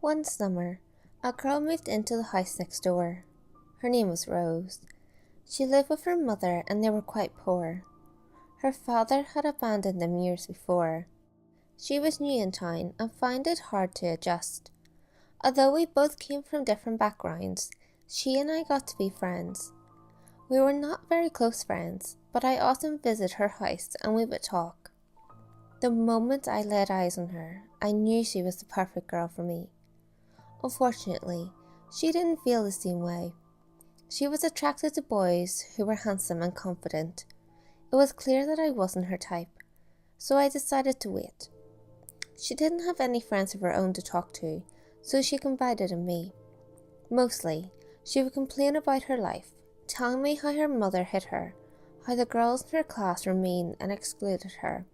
One summer, a girl moved into the house next door. Her name was Rose. She lived with her mother and they were quite poor. Her father had abandoned them years before. She was new in town and found it hard to adjust. Although we both came from different backgrounds, she and I got to be friends. We were not very close friends, but I often visited her house and we would talk. The moment I laid eyes on her, I knew she was the perfect girl for me. Unfortunately, she didn't feel the same way. She was attracted to boys who were handsome and confident. It was clear that I wasn't her type, so I decided to wait. She didn't have any friends of her own to talk to, so she confided in me. Mostly, she would complain about her life, telling me how her mother hit her, how the girls in her class were mean and excluded her.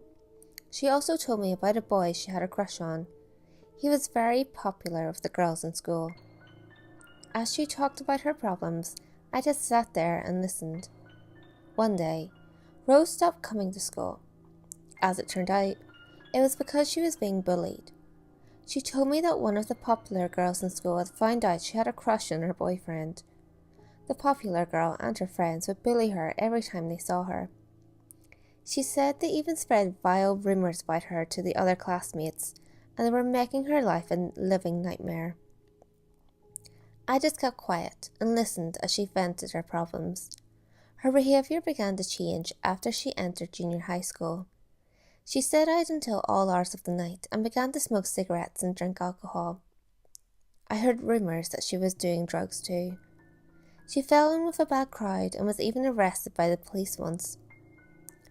She also told me about a boy she had a crush on. He was very popular with the girls in school. As she talked about her problems, I just sat there and listened. One day, Rose stopped coming to school. As it turned out, it was because she was being bullied. She told me that one of the popular girls in school had found out she had a crush on her boyfriend. The popular girl and her friends would bully her every time they saw her. She said they even spread vile rumours about her to the other classmates, and they were making her life a living nightmare. I just kept quiet and listened as she vented her problems. Her behaviour began to change after she entered junior high school. She stayed out until all hours of the night and began to smoke cigarettes and drink alcohol. I heard rumours that she was doing drugs too. She fell in with a bad crowd and was even arrested by the police once.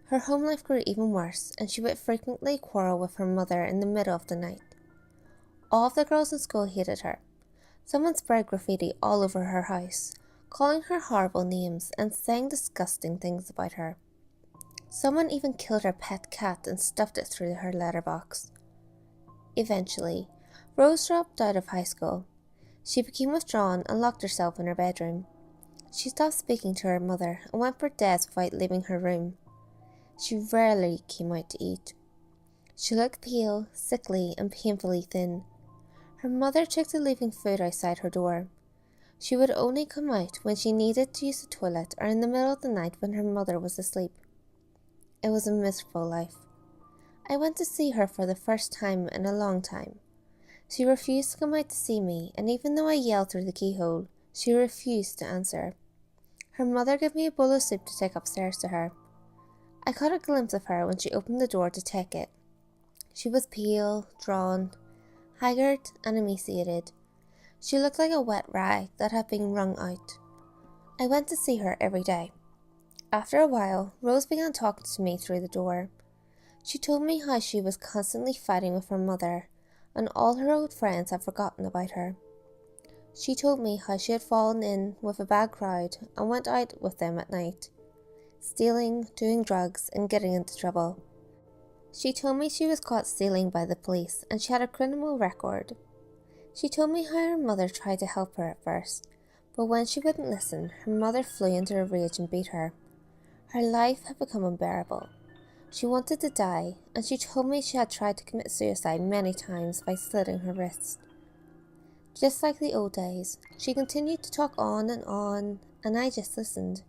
Her home life grew even worse and she would frequently quarrel with her mother in the middle of the night. All of the girls in school hated her. Someone spread graffiti all over her house, calling her horrible names and saying disgusting things about her. Someone even killed her pet cat and stuffed it through her letterbox. Eventually, Rose dropped out of high school. She became withdrawn and locked herself in her bedroom. She stopped speaking to her mother and went for days without leaving her room. She rarely came out to eat. She looked pale, sickly, and painfully thin. Her mother took to leaving food outside her door. She would only come out when she needed to use the toilet or in the middle of the night when her mother was asleep. It was a miserable life. I went to see her for the first time in a long time. She refused to come out to see me, and even though I yelled through the keyhole, she refused to answer. Her mother gave me a bowl of soup to take upstairs to her. I caught a glimpse of her when she opened the door to take it. She was pale, drawn, haggard and emaciated. She looked like a wet rag that had been wrung out. I went to see her every day. After a while, Rose began talking to me through the door. She told me how she was constantly fighting with her mother, and all her old friends had forgotten about her. She told me how she had fallen in with a bad crowd and went out with them at night, stealing, doing drugs, and getting into trouble. She told me she was caught stealing by the police and she had a criminal record. She told me how her mother tried to help her at first, but when she wouldn't listen, her mother flew into a rage and beat her. Her life had become unbearable. She wanted to die, and she told me she had tried to commit suicide many times by slitting her wrist. Just like the old days, she continued to talk on, and I just listened.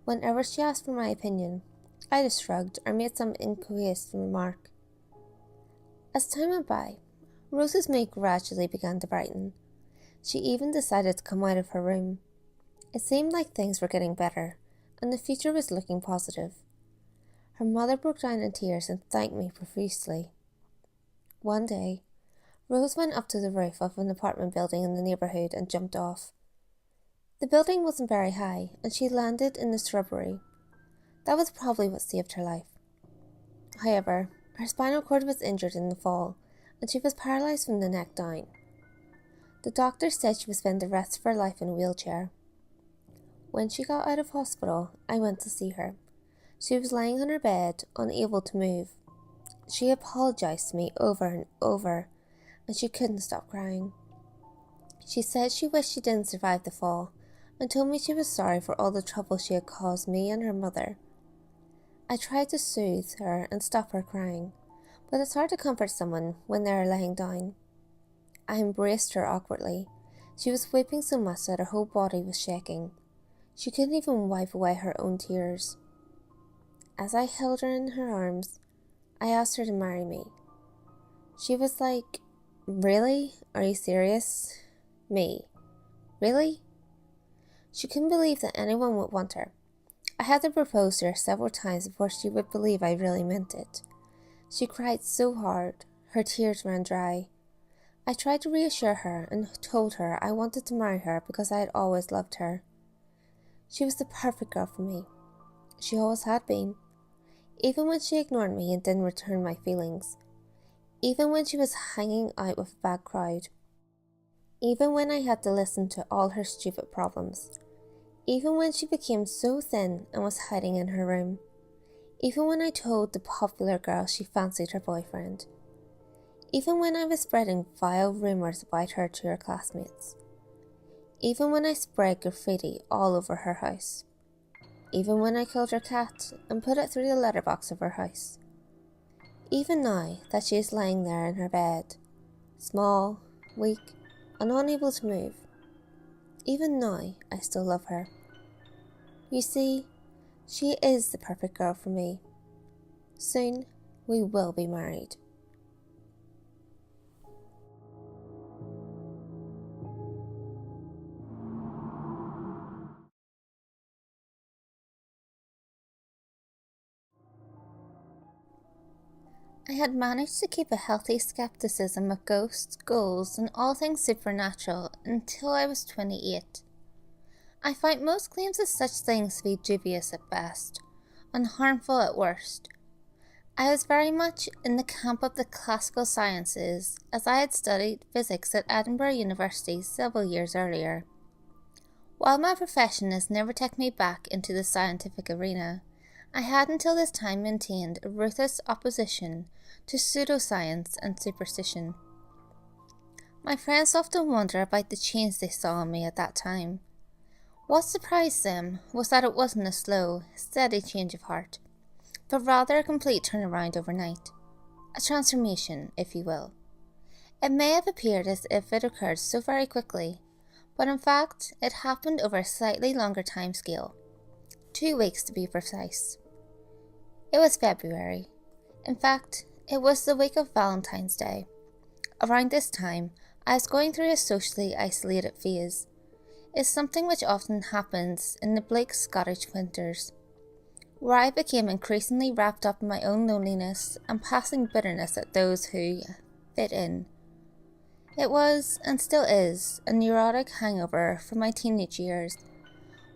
Whenever she asked for my opinion, I just shrugged or made some incoherent remark. As time went by, Rose's mood gradually began to brighten. She even decided to come out of her room. It seemed like things were getting better, and the future was looking positive. Her mother broke down in tears and thanked me profusely. One day, Rose went up to the roof of an apartment building in the neighbourhood and jumped off. The building wasn't very high, and she landed in the shrubbery. That was probably what saved her life. However, her spinal cord was injured in the fall, and she was paralysed from the neck down. The doctor said she would spend the rest of her life in a wheelchair. When she got out of hospital, I went to see her. She was lying on her bed, unable to move. She apologised to me over and over, and she couldn't stop crying. She said she wished she didn't survive the fall, and told me she was sorry for all the trouble she had caused me and her mother. I tried to soothe her and stop her crying, but it's hard to comfort someone when they are lying down. I embraced her awkwardly. She was weeping so much that her whole body was shaking. She couldn't even wipe away her own tears. As I held her in her arms, I asked her to marry me. She was like, "Really? Are you serious?" Me. Really? She couldn't believe that anyone would want her. I had to propose to her several times before she would believe I really meant it. She cried so hard, her tears ran dry. I tried to reassure her and told her I wanted to marry her because I had always loved her. She was the perfect girl for me. She always had been. Even when she ignored me and didn't return my feelings. Even when she was hanging out with a bad crowd. Even when I had to listen to all her stupid problems. Even when she became so thin and was hiding in her room. Even when I told the popular girl she fancied her boyfriend. Even when I was spreading vile rumours about her to her classmates. Even when I spread graffiti all over her house. Even when I killed her cat and put it through the letterbox of her house. Even now that she is lying there in her bed, small, weak, and unable to move. Even now, I still love her. You see, she is the perfect girl for me. Soon, we will be married. I had managed to keep a healthy skepticism of ghosts, ghouls, and all things supernatural until I was 28. I find most claims of such things to be dubious at best, and harmful at worst. I was very much in the camp of the classical sciences, as I had studied physics at Edinburgh University several years earlier. While my profession has never taken me back into the scientific arena, I had until this time maintained a ruthless opposition to pseudoscience and superstition. My friends often wonder about the change they saw in me at that time. What surprised them was that it wasn't a slow, steady change of heart, but rather a complete turnaround overnight. A transformation, if you will. It may have appeared as if it occurred so very quickly, but in fact, it happened over a slightly longer time scale. 2 weeks to be precise. It was February. In fact, it was the week of Valentine's Day. Around this time, I was going through a socially isolated phase. It's something which often happens in the bleak Scottish winters, where I became increasingly wrapped up in my own loneliness and passing bitterness at those who fit in. It was, and still is, a neurotic hangover from my teenage years,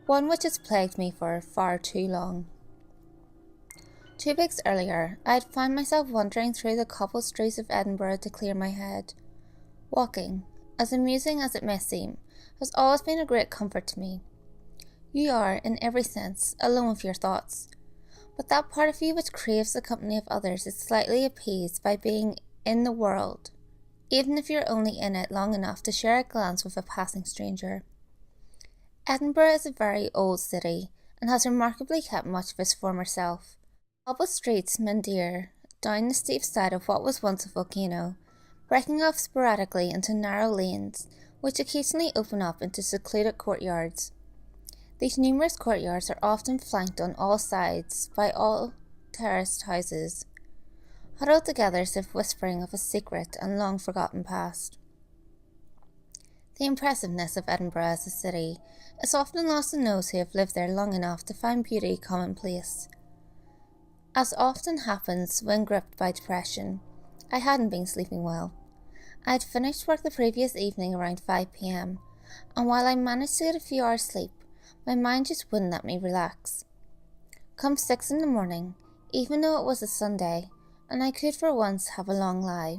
one which has plagued me for far too long. 2 weeks earlier, I had found myself wandering through the cobbled streets of Edinburgh to clear my head. Walking, as amusing as it may seem, has always been a great comfort to me. You are, in every sense, alone with your thoughts, but that part of you which craves the company of others is slightly appeased by being in the world, even if you're only in it long enough to share a glance with a passing stranger. Edinburgh is a very old city, and has remarkably kept much of its former self. Cobbled streets meander down the steep side of what was once a volcano, breaking off sporadically into narrow lanes, which occasionally open up into secluded courtyards. These numerous courtyards are often flanked on all sides by all terraced houses, huddled together as if whispering of a secret and long-forgotten past. The impressiveness of Edinburgh as a city is often lost on those who have lived there long enough to find beauty commonplace. As often happens when gripped by depression, I hadn't been sleeping well. I had finished work the previous evening around 5 p.m, and while I managed to get a few hours sleep, my mind just wouldn't let me relax. Come 6 in the morning, even though it was a Sunday, and I could for once have a long lie,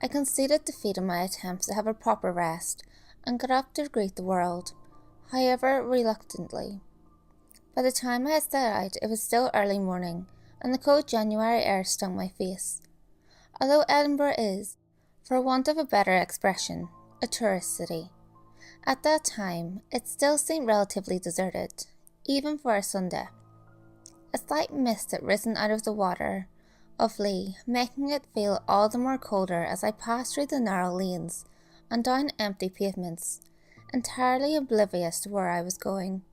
I conceded defeat in my attempts to have a proper rest, and got up to greet the world, however reluctantly. By the time I had set out, it was still early morning, and the cold January air stung my face. Although Edinburgh is, for want of a better expression, a tourist city, at that time it still seemed relatively deserted, even for a Sunday. A slight mist had risen out of the water of Lee, making it feel all the more colder as I passed through the narrow lanes and down empty pavements, entirely oblivious to where I was going.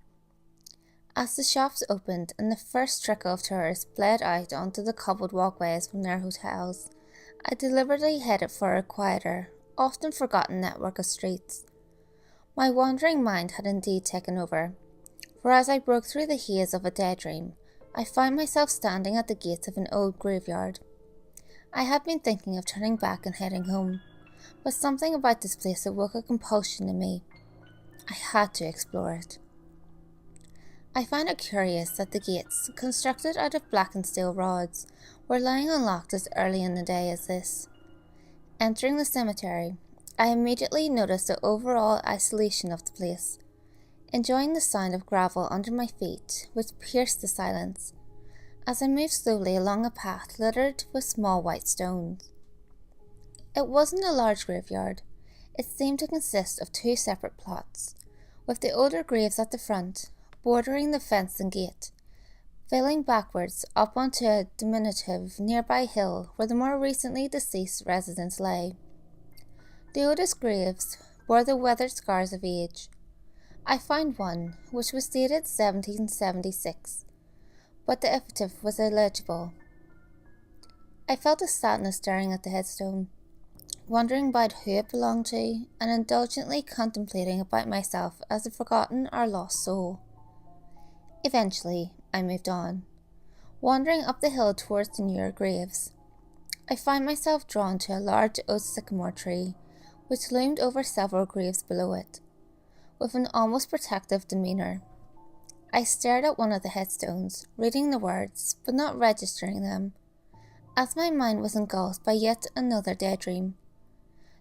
As the shops opened and the first trickle of tourists bled out onto the cobbled walkways from their hotels, I deliberately headed for a quieter, often forgotten network of streets. My wandering mind had indeed taken over, for as I broke through the haze of a daydream, I found myself standing at the gates of an old graveyard. I had been thinking of turning back and heading home, but something about this place awoke a compulsion in me. I had to explore it. I found it curious that the gates, constructed out of blackened steel rods, were lying unlocked as early in the day as this. Entering the cemetery, I immediately noticed the overall isolation of the place, enjoying the sound of gravel under my feet, which pierced the silence, as I moved slowly along a path littered with small white stones. It wasn't a large graveyard. It seemed to consist of two separate plots, with the older graves at the front, bordering the fence and gate, filling backwards up onto a diminutive nearby hill where the more recently deceased residents lay. The oldest graves bore the weathered scars of age. I found one which was dated 1776, but the epitaph was illegible. I felt a sadness staring at the headstone, wondering about who it belonged to, and indulgently contemplating about myself as a forgotten or lost soul. Eventually, I moved on, wandering up the hill towards the newer graves. I found myself drawn to a large oak sycamore tree, which loomed over several graves below it, with an almost protective demeanour. I stared at one of the headstones, reading the words, but not registering them, as my mind was engulfed by yet another daydream.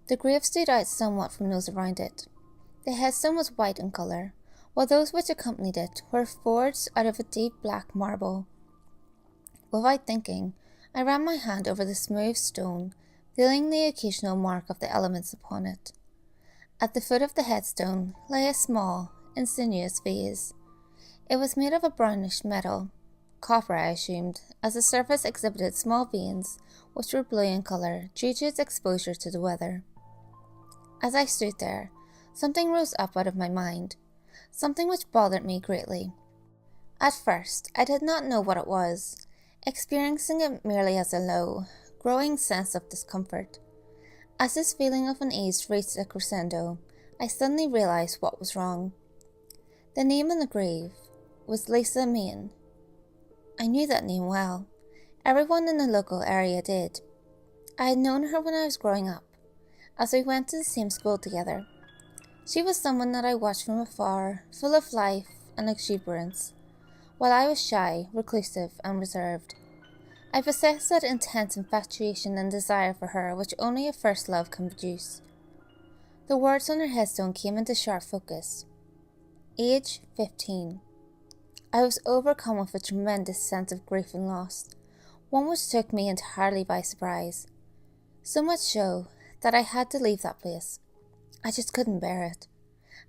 The grave stood out somewhat from those around it. The headstone was white in colour, while those which accompanied it were forged out of a deep black marble. Without thinking, I ran my hand over the smooth stone, feeling the occasional mark of the elements upon it. At the foot of the headstone lay a small, insinuous vase. It was made of a brownish metal, copper I assumed, as the surface exhibited small veins which were blue in colour due to its exposure to the weather. As I stood there, something rose up out of my mind, something which bothered me greatly. At first, I did not know what it was, experiencing it merely as a low, growing sense of discomfort. As this feeling of unease reached a crescendo, I suddenly realised what was wrong. The name on the grave was Lisa Main. I knew that name well. Everyone in the local area did. I had known her when I was growing up, as we went to the same school together. She was someone that I watched from afar, full of life and exuberance, while I was shy, reclusive, and reserved. I possessed that intense infatuation and desire for her which only a first love can produce. The words on her headstone came into sharp focus. Age 15. I was overcome with a tremendous sense of grief and loss, one which took me entirely by surprise. So much so that I had to leave that place. I just couldn't bear it.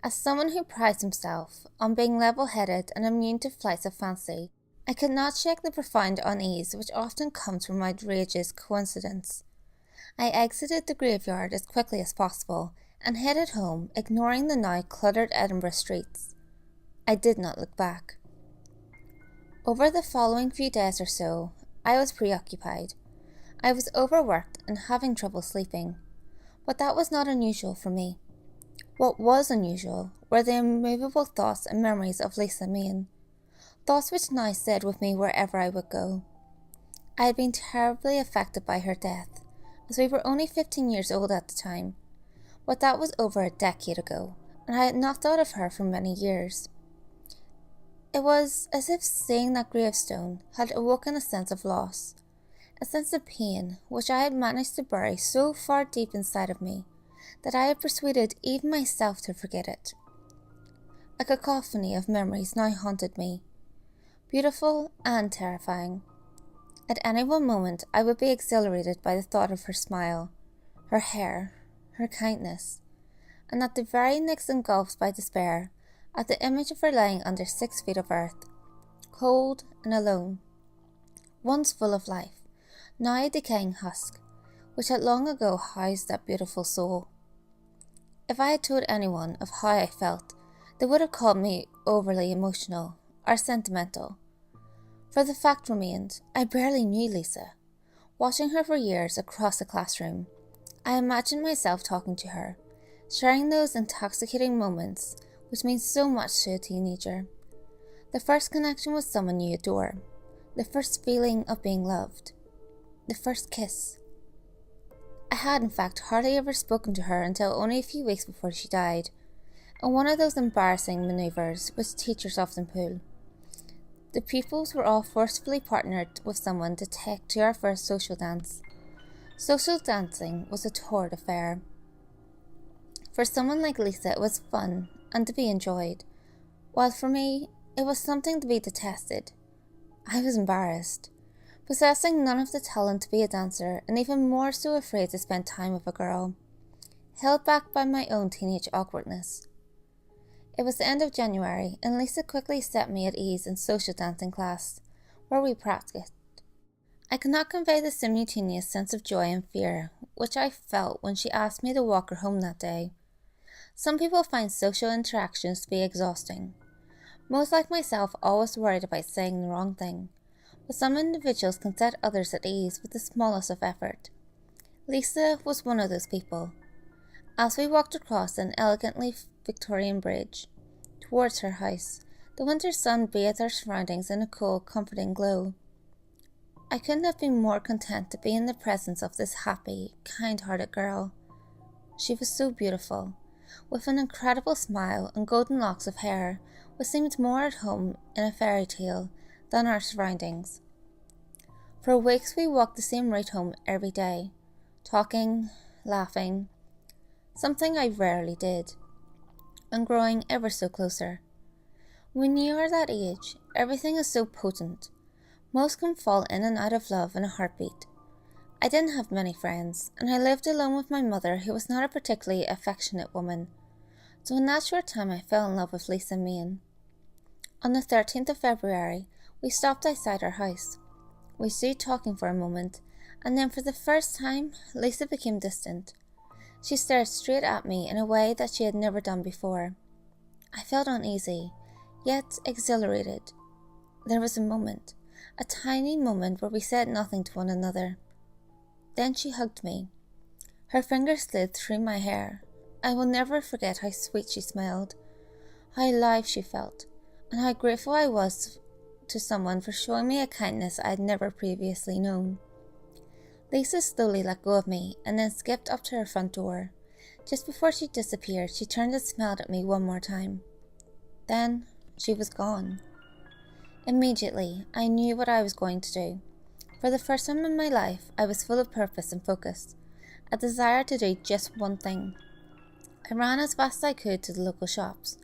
As someone who prides himself on being level-headed and immune to flights of fancy, I could not shake the profound unease which often comes from outrageous coincidence. I exited the graveyard as quickly as possible and headed home, ignoring the now cluttered Edinburgh streets. I did not look back. Over the following few days or so, I was preoccupied. I was overworked and having trouble sleeping, but that was not unusual for me. What was unusual were the immovable thoughts and memories of Lisa Main, thoughts which now stayed with me wherever I would go. I had been terribly affected by her death, as we were only 15 years old at the time, but that was over a decade ago, and I had not thought of her for many years. It was as if seeing that gravestone had awoken a sense of loss, a sense of pain which I had managed to bury so far deep inside of me that I had persuaded even myself to forget it. A cacophony of memories now haunted me, beautiful and terrifying. At any one moment I would be exhilarated by the thought of her smile, her hair, her kindness, and at the very next engulfed by despair at the image of her lying under 6 feet of earth, cold and alone, once full of life, now a decaying husk, which had long ago housed that beautiful soul. If I had told anyone of how I felt, they would have called me overly emotional or sentimental. For the fact remained, I barely knew Lisa. Watching her for years across the classroom, I imagined myself talking to her, sharing those intoxicating moments which mean so much to a teenager. The first connection with someone you adore, the first feeling of being loved, the first kiss. I had in fact hardly ever spoken to her until only a few weeks before she died, and one of those embarrassing manoeuvres which teachers often pull. The pupils were all forcefully partnered with someone to take to our first social dance. Social dancing was a torrid affair. For someone like Lisa, it was fun and to be enjoyed, while for me, it was something to be detested. I was embarrassed, possessing none of the talent to be a dancer, and even more so afraid to spend time with a girl, held back by my own teenage awkwardness. It was the end of January, and Lisa quickly set me at ease in social dancing class, where we practiced. I cannot convey the simultaneous sense of joy and fear which I felt when she asked me to walk her home that day. Some people find social interactions to be exhausting. Most, like myself, always worried about saying the wrong thing, but some individuals can set others at ease with the smallest of effort. Lisa was one of those people. As we walked across an elegantly Victorian bridge towards her house, the winter sun bathed our surroundings in a cool, comforting glow. I couldn't have been more content to be in the presence of this happy, kind-hearted girl. She was so beautiful, with an incredible smile and golden locks of hair, which seemed more at home in a fairy tale than our surroundings. For weeks we walked the same route home every day, talking, laughing, something I rarely did, and growing ever so closer. When you are that age, everything is so potent. Most can fall in and out of love in a heartbeat. I didn't have many friends, and I lived alone with my mother, who was not a particularly affectionate woman. So in that short time I fell in love with Lisa Main. On the 13th of February, we stopped outside our house. We stood talking for a moment, and then for the first time, Lisa became distant. She stared straight at me in a way that she had never done before. I felt uneasy, yet exhilarated. There was a moment, a tiny moment where we said nothing to one another. Then she hugged me. Her fingers slid through my hair. I will never forget how sweet she smelled, how alive she felt, and how grateful I was to someone for showing me a kindness I had never previously known. Lisa slowly let go of me and then skipped up to her front door. Just before she disappeared, she turned and smiled at me one more time. Then she was gone. Immediately, I knew what I was going to do. For the first time in my life, I was full of purpose and focus, a desire to do just one thing. I ran as fast as I could to the local shops.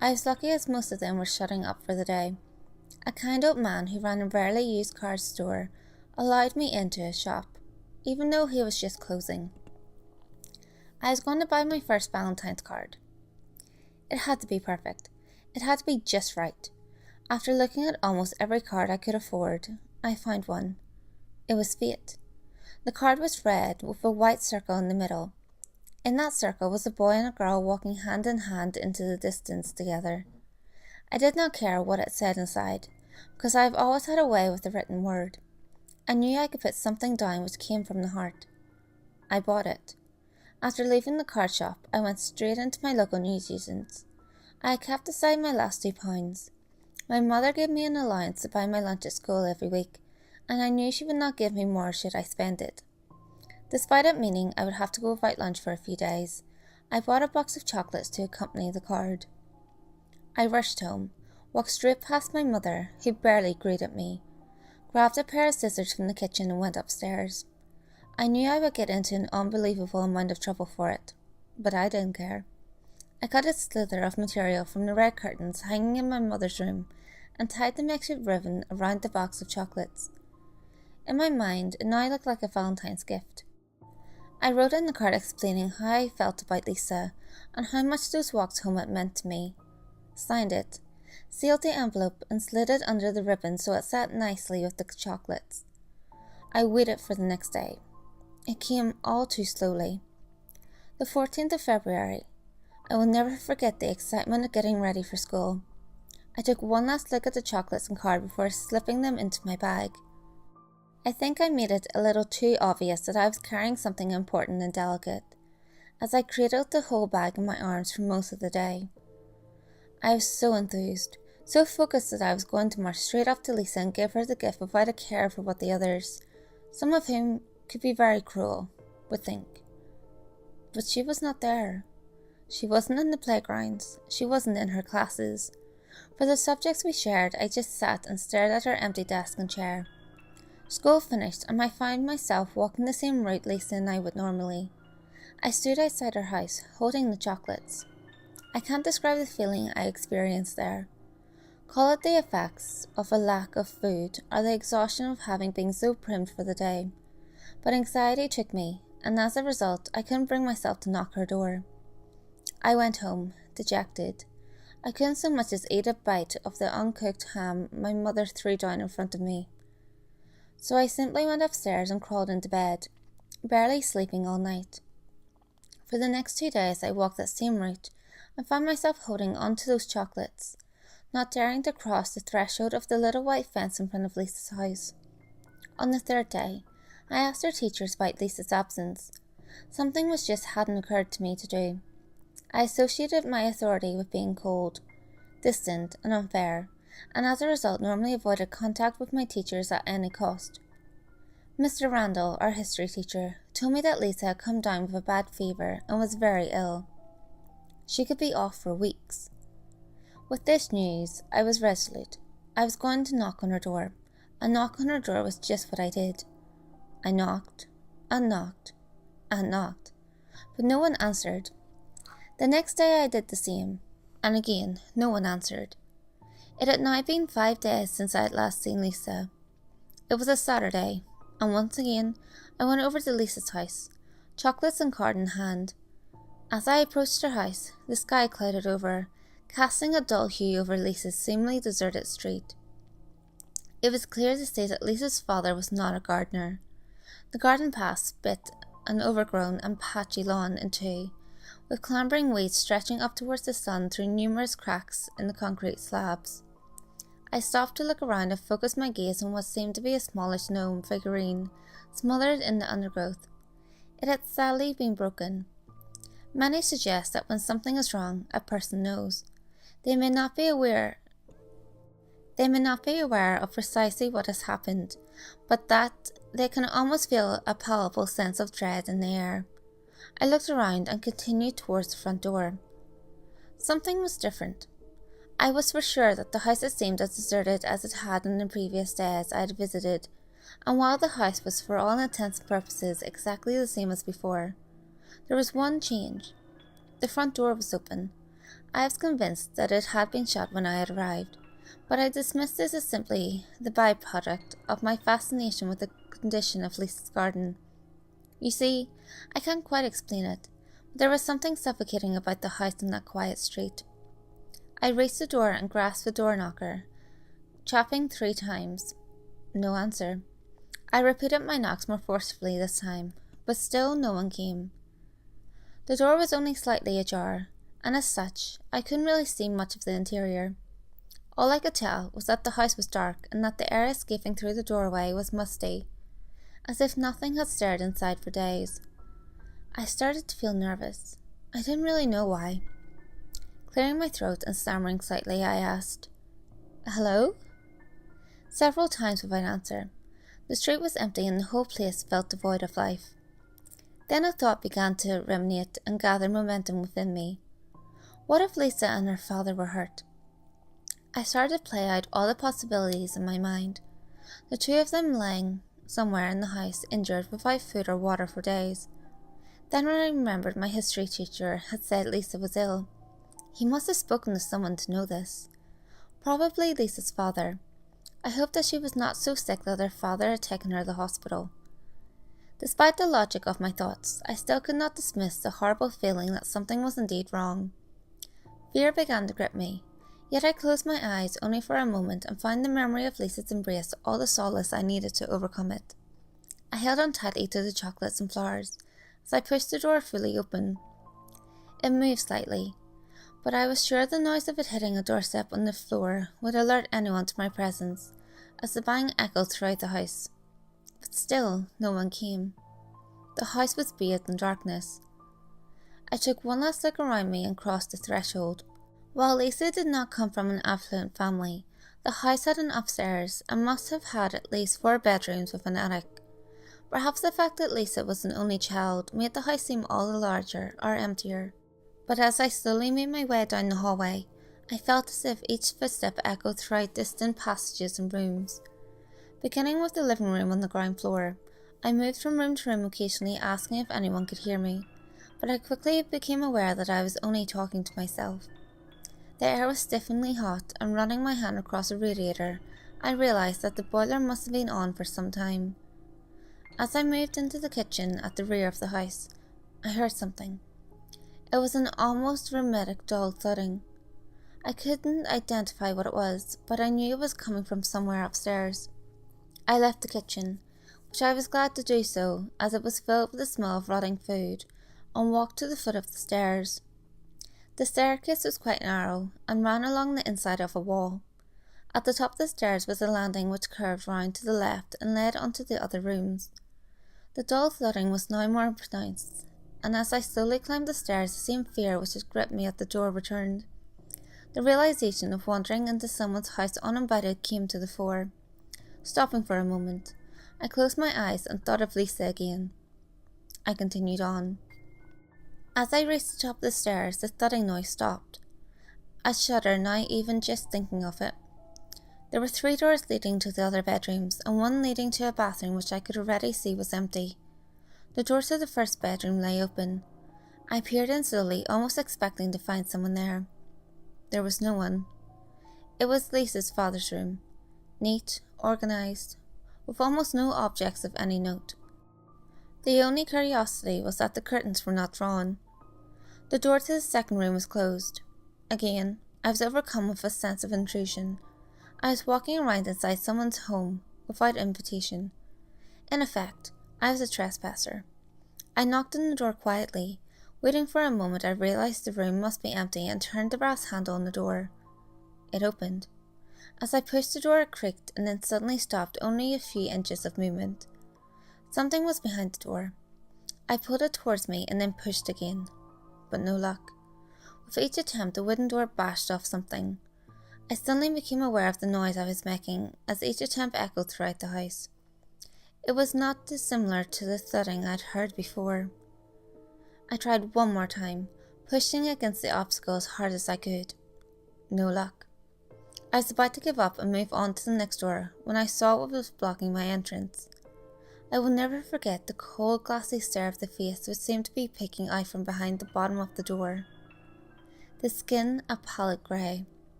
I was lucky as most of them were shutting up for the day. A kind old man who ran a rarely used car store allowed me into his shop, even though he was just closing. I was going to buy my first Valentine's card. It had to be perfect. It had to be just right. After looking at almost every card I could afford, I found one. It was fate. The card was red with a white circle in the middle. In that circle was a boy and a girl walking hand in hand into the distance together. I did not care what it said inside, because I have always had a way with the written word. I knew I could put something down which came from the heart. I bought it. After leaving the card shop, I went straight into my local newsagent's. I had kept aside my last £2. My mother gave me an allowance to buy my lunch at school every week, and I knew she would not give me more should I spend it. Despite it meaning I would have to go without lunch for a few days, I bought a box of chocolates to accompany the card. I rushed home, walked straight past my mother, who barely greeted me, grabbed a pair of scissors from the kitchen and went upstairs. I knew I would get into an unbelievable amount of trouble for it, but I didn't care. I cut a slither of material from the red curtains hanging in my mother's room and tied the makeshift ribbon around the box of chocolates. In my mind, it now looked like a Valentine's gift. I wrote in the card explaining how I felt about Lisa and how much those walks home had meant to me. Signed it, sealed the envelope and slid it under the ribbon so it sat nicely with the chocolates. I waited for the next day. It came all too slowly. The 14th of February, I will never forget the excitement of getting ready for school. I took one last look at the chocolates and card before slipping them into my bag. I think I made it a little too obvious that I was carrying something important and delicate, as I cradled the whole bag in my arms for most of the day. I was so enthused, so focused that I was going to march straight up to Lisa and give her the gift without a care for what the others, some of whom could be very cruel, would think. But she was not there. She wasn't in the playgrounds. She wasn't in her classes. For the subjects we shared, I just sat and stared at her empty desk and chair. School finished, and I found myself walking the same route Lisa and I would normally. I stood outside her house, holding the chocolates. I can't describe the feeling I experienced there. Call it the effects of a lack of food or the exhaustion of having been so primed for the day. But anxiety took me, and as a result, I couldn't bring myself to knock her door. I went home, dejected. I couldn't so much as eat a bite of the uncooked ham my mother threw down in front of me. So I simply went upstairs and crawled into bed, barely sleeping all night. For the next 2 days I walked that same route and found myself holding on to those chocolates, not daring to cross the threshold of the little white fence in front of Lisa's house. On the 3rd day, I asked her teachers about Lisa's absence. Something which just hadn't occurred to me to do. I associated my authority with being cold, distant, and unfair, and as a result normally avoided contact with my teachers at any cost. Mr. Randall, our history teacher, told me that Lisa had come down with a bad fever and was very ill. She could be off for weeks. With this news, I was resolute. I was going to knock on her door. A knock on her door was just what I did. I knocked, and knocked, and knocked, but no one answered. The next day I did the same, and again no one answered. It had now been 5 days since I had last seen Lisa. It was a Saturday, and once again I went over to Lisa's house, chocolates and card in hand. As I approached her house, the sky clouded over, casting a dull hue over Lisa's seemingly deserted street. It was clear to see that Lisa's father was not a gardener. The garden path split an overgrown and patchy lawn in two, with clambering weeds stretching up towards the sun through numerous cracks in the concrete slabs. I stopped to look around and focused my gaze on what seemed to be a smallish gnome figurine, smothered in the undergrowth. It had sadly been broken. Many suggest that when something is wrong, a person knows. They may not be aware of precisely what has happened, but that they can almost feel a palpable sense of dread in the air. I looked around and continued towards the front door. Something was different. I was for sure that the house had seemed as deserted as it had in the previous days I had visited, and while the house was for all intents and purposes exactly the same as before, there was one change. The front door was open. I was convinced that it had been shut when I had arrived, but I dismissed this as simply the byproduct of my fascination with the condition of Lisa's garden. You see, I can't quite explain it, but there was something suffocating about the house in that quiet street. I reached the door and grasped the door knocker, tapping 3 times. No answer. I repeated my knocks more forcefully this time, but still no one came. The door was only slightly ajar, and as such, I couldn't really see much of the interior. All I could tell was that the house was dark and that the air escaping through the doorway was musty, as if nothing had stirred inside for days. I started to feel nervous. I didn't really know why. Clearing my throat and stammering slightly, I asked, "Hello?" Several times without answer. The street was empty and the whole place felt devoid of life. Then a thought began to ruminate and gather momentum within me. What if Lisa and her father were hurt? I started to play out all the possibilities in my mind. The 2 of them lying somewhere in the house, injured, without food or water for days. Then when I remembered my history teacher had said Lisa was ill, he must have spoken to someone to know this. Probably Lisa's father. I hoped that she was not so sick that her father had taken her to the hospital. Despite the logic of my thoughts, I still could not dismiss the horrible feeling that something was indeed wrong. Fear began to grip me, yet I closed my eyes only for a moment and found the memory of Lisa's embrace all the solace I needed to overcome it. I held on tightly to the chocolates and flowers as I pushed the door fully open. It moved slightly, but I was sure the noise of it hitting a doorstep on the floor would alert anyone to my presence, as the bang echoed throughout the house. But still, no one came. The house was bathed in darkness. I took one last look around me and crossed the threshold. While Lisa did not come from an affluent family, the house had an upstairs and must have had at least 4 bedrooms with an attic. Perhaps the fact that Lisa was an only child made the house seem all the larger or emptier. But as I slowly made my way down the hallway, I felt as if each footstep echoed throughout distant passages and rooms. Beginning with the living room on the ground floor, I moved from room to room, occasionally asking if anyone could hear me, but I quickly became aware that I was only talking to myself. The air was stiffingly hot, and running my hand across a radiator, I realised that the boiler must have been on for some time. As I moved into the kitchen at the rear of the house, I heard something. It was an almost rhythmic dull thudding. I couldn't identify what it was, but I knew it was coming from somewhere upstairs. I left the kitchen, which I was glad to do so, as it was filled with the smell of rotting food, and walked to the foot of the stairs. The staircase was quite narrow, and ran along the inside of a wall. At the top of the stairs was a landing which curved round to the left and led onto the other rooms. The dull thudding was now more pronounced, and as I slowly climbed the stairs, the same fear which had gripped me at the door returned. The realization of wandering into someone's house uninvited came to the fore. Stopping for a moment, I closed my eyes and thought of Lisa again. I continued on. As I reached the top of the stairs, the thudding noise stopped. I shudder now even just thinking of it. There were 3 doors leading to the other bedrooms, and one leading to a bathroom which I could already see was empty. The door to the first bedroom lay open. I peered in slowly, almost expecting to find someone there. There was no one. It was Lisa's father's room, neat, organised, with almost no objects of any note. The only curiosity was that the curtains were not drawn. The door to the second room was closed. Again, I was overcome with a sense of intrusion. I was walking around inside someone's home without invitation. In effect, I was a trespasser. I knocked on the door quietly. Waiting for a moment, I realised the room must be empty and turned the brass handle on the door. It opened. As I pushed the door, it creaked and then suddenly stopped, only a few inches of movement. Something was behind the door. I pulled it towards me and then pushed again, but no luck. With each attempt, the wooden door bashed off something. I suddenly became aware of the noise I was making as each attempt echoed throughout the house. It was not dissimilar to the thudding I'd heard before. I tried one more time, pushing against the obstacle as hard as I could. No luck. I was about to give up and move on to the next door when I saw what was blocking my entrance. I will never forget the cold, glassy stare of the face which seemed to be peeking out from behind the bottom of the door. The skin a pallid grey.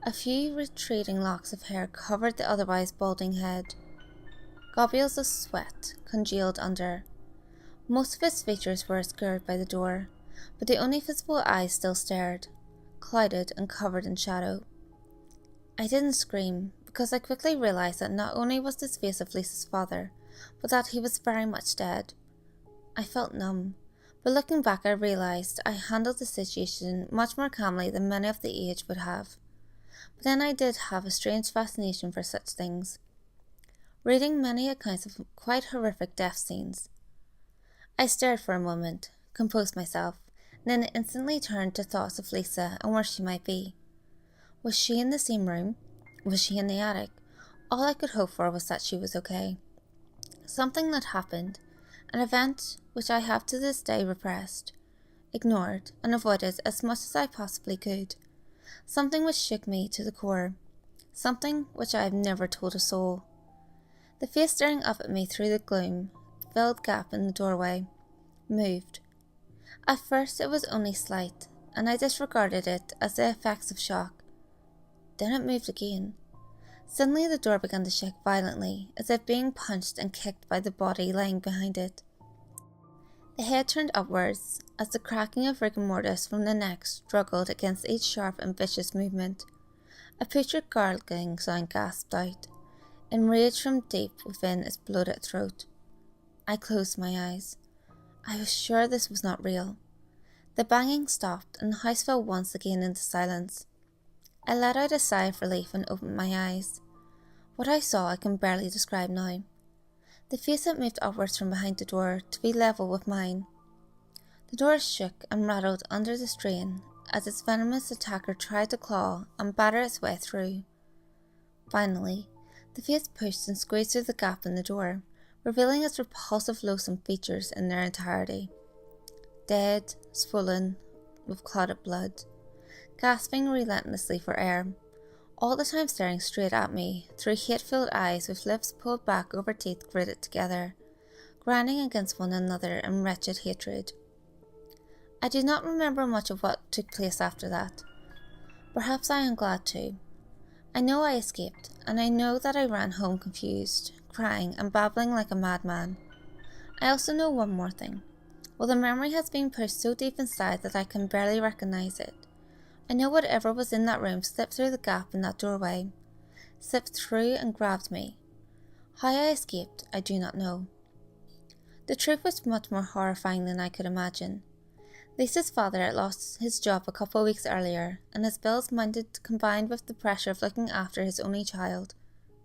A few retreating locks of hair covered the otherwise balding head. Globules of sweat congealed under. Most of its features were obscured by the door, but the only visible eyes still stared, clouded and covered in shadow. I didn't scream, because I quickly realised that not only was this face of Lisa's father, but that he was very much dead. I felt numb, but looking back I realised I handled the situation much more calmly than many of the age would have. But then I did have a strange fascination for such things, reading many accounts of quite horrific death scenes. I stared for a moment, composed myself, and then instantly turned to thoughts of Lisa and where she might be. Was she in the same room? Was she in the attic? All I could hope for was that she was okay. Something that happened, an event which I have to this day repressed, ignored, and avoided as much as I possibly could. Something which shook me to the core. Something which I have never told a soul. The face staring up at me through the gloom, filled gap in the doorway, moved. At first it was only slight, and I disregarded it as the effects of shock. Then it moved again. Suddenly the door began to shake violently, as if being punched and kicked by the body lying behind it. The head turned upwards, as the cracking of rigor mortis from the neck struggled against each sharp and vicious movement. A putrid gargling sound gasped out, enraged from deep within its bloated throat. I closed my eyes. I was sure this was not real. The banging stopped, and the house fell once again into silence. I let out a sigh of relief and opened my eyes. What I saw I can barely describe now. The face had moved upwards from behind the door to be level with mine. The door shook and rattled under the strain as its venomous attacker tried to claw and batter its way through. Finally, the face pushed and squeezed through the gap in the door, revealing its repulsive, loathsome features in their entirety. Dead, swollen, with clotted blood, gasping relentlessly for air, all the time staring straight at me through hate-filled eyes with lips pulled back over teeth gritted together, grinding against one another in wretched hatred. I do not remember much of what took place after that. Perhaps I am glad to. I know I escaped, and I know that I ran home confused, crying and babbling like a madman. I also know one more thing. Well, the memory has been pushed so deep inside that I can barely recognize it. I know whatever was in that room slipped through the gap in that doorway, slipped through and grabbed me. How I escaped, I do not know. The truth was much more horrifying than I could imagine. Lisa's father had lost his job a couple of weeks earlier, and his bills mounted combined with the pressure of looking after his only child.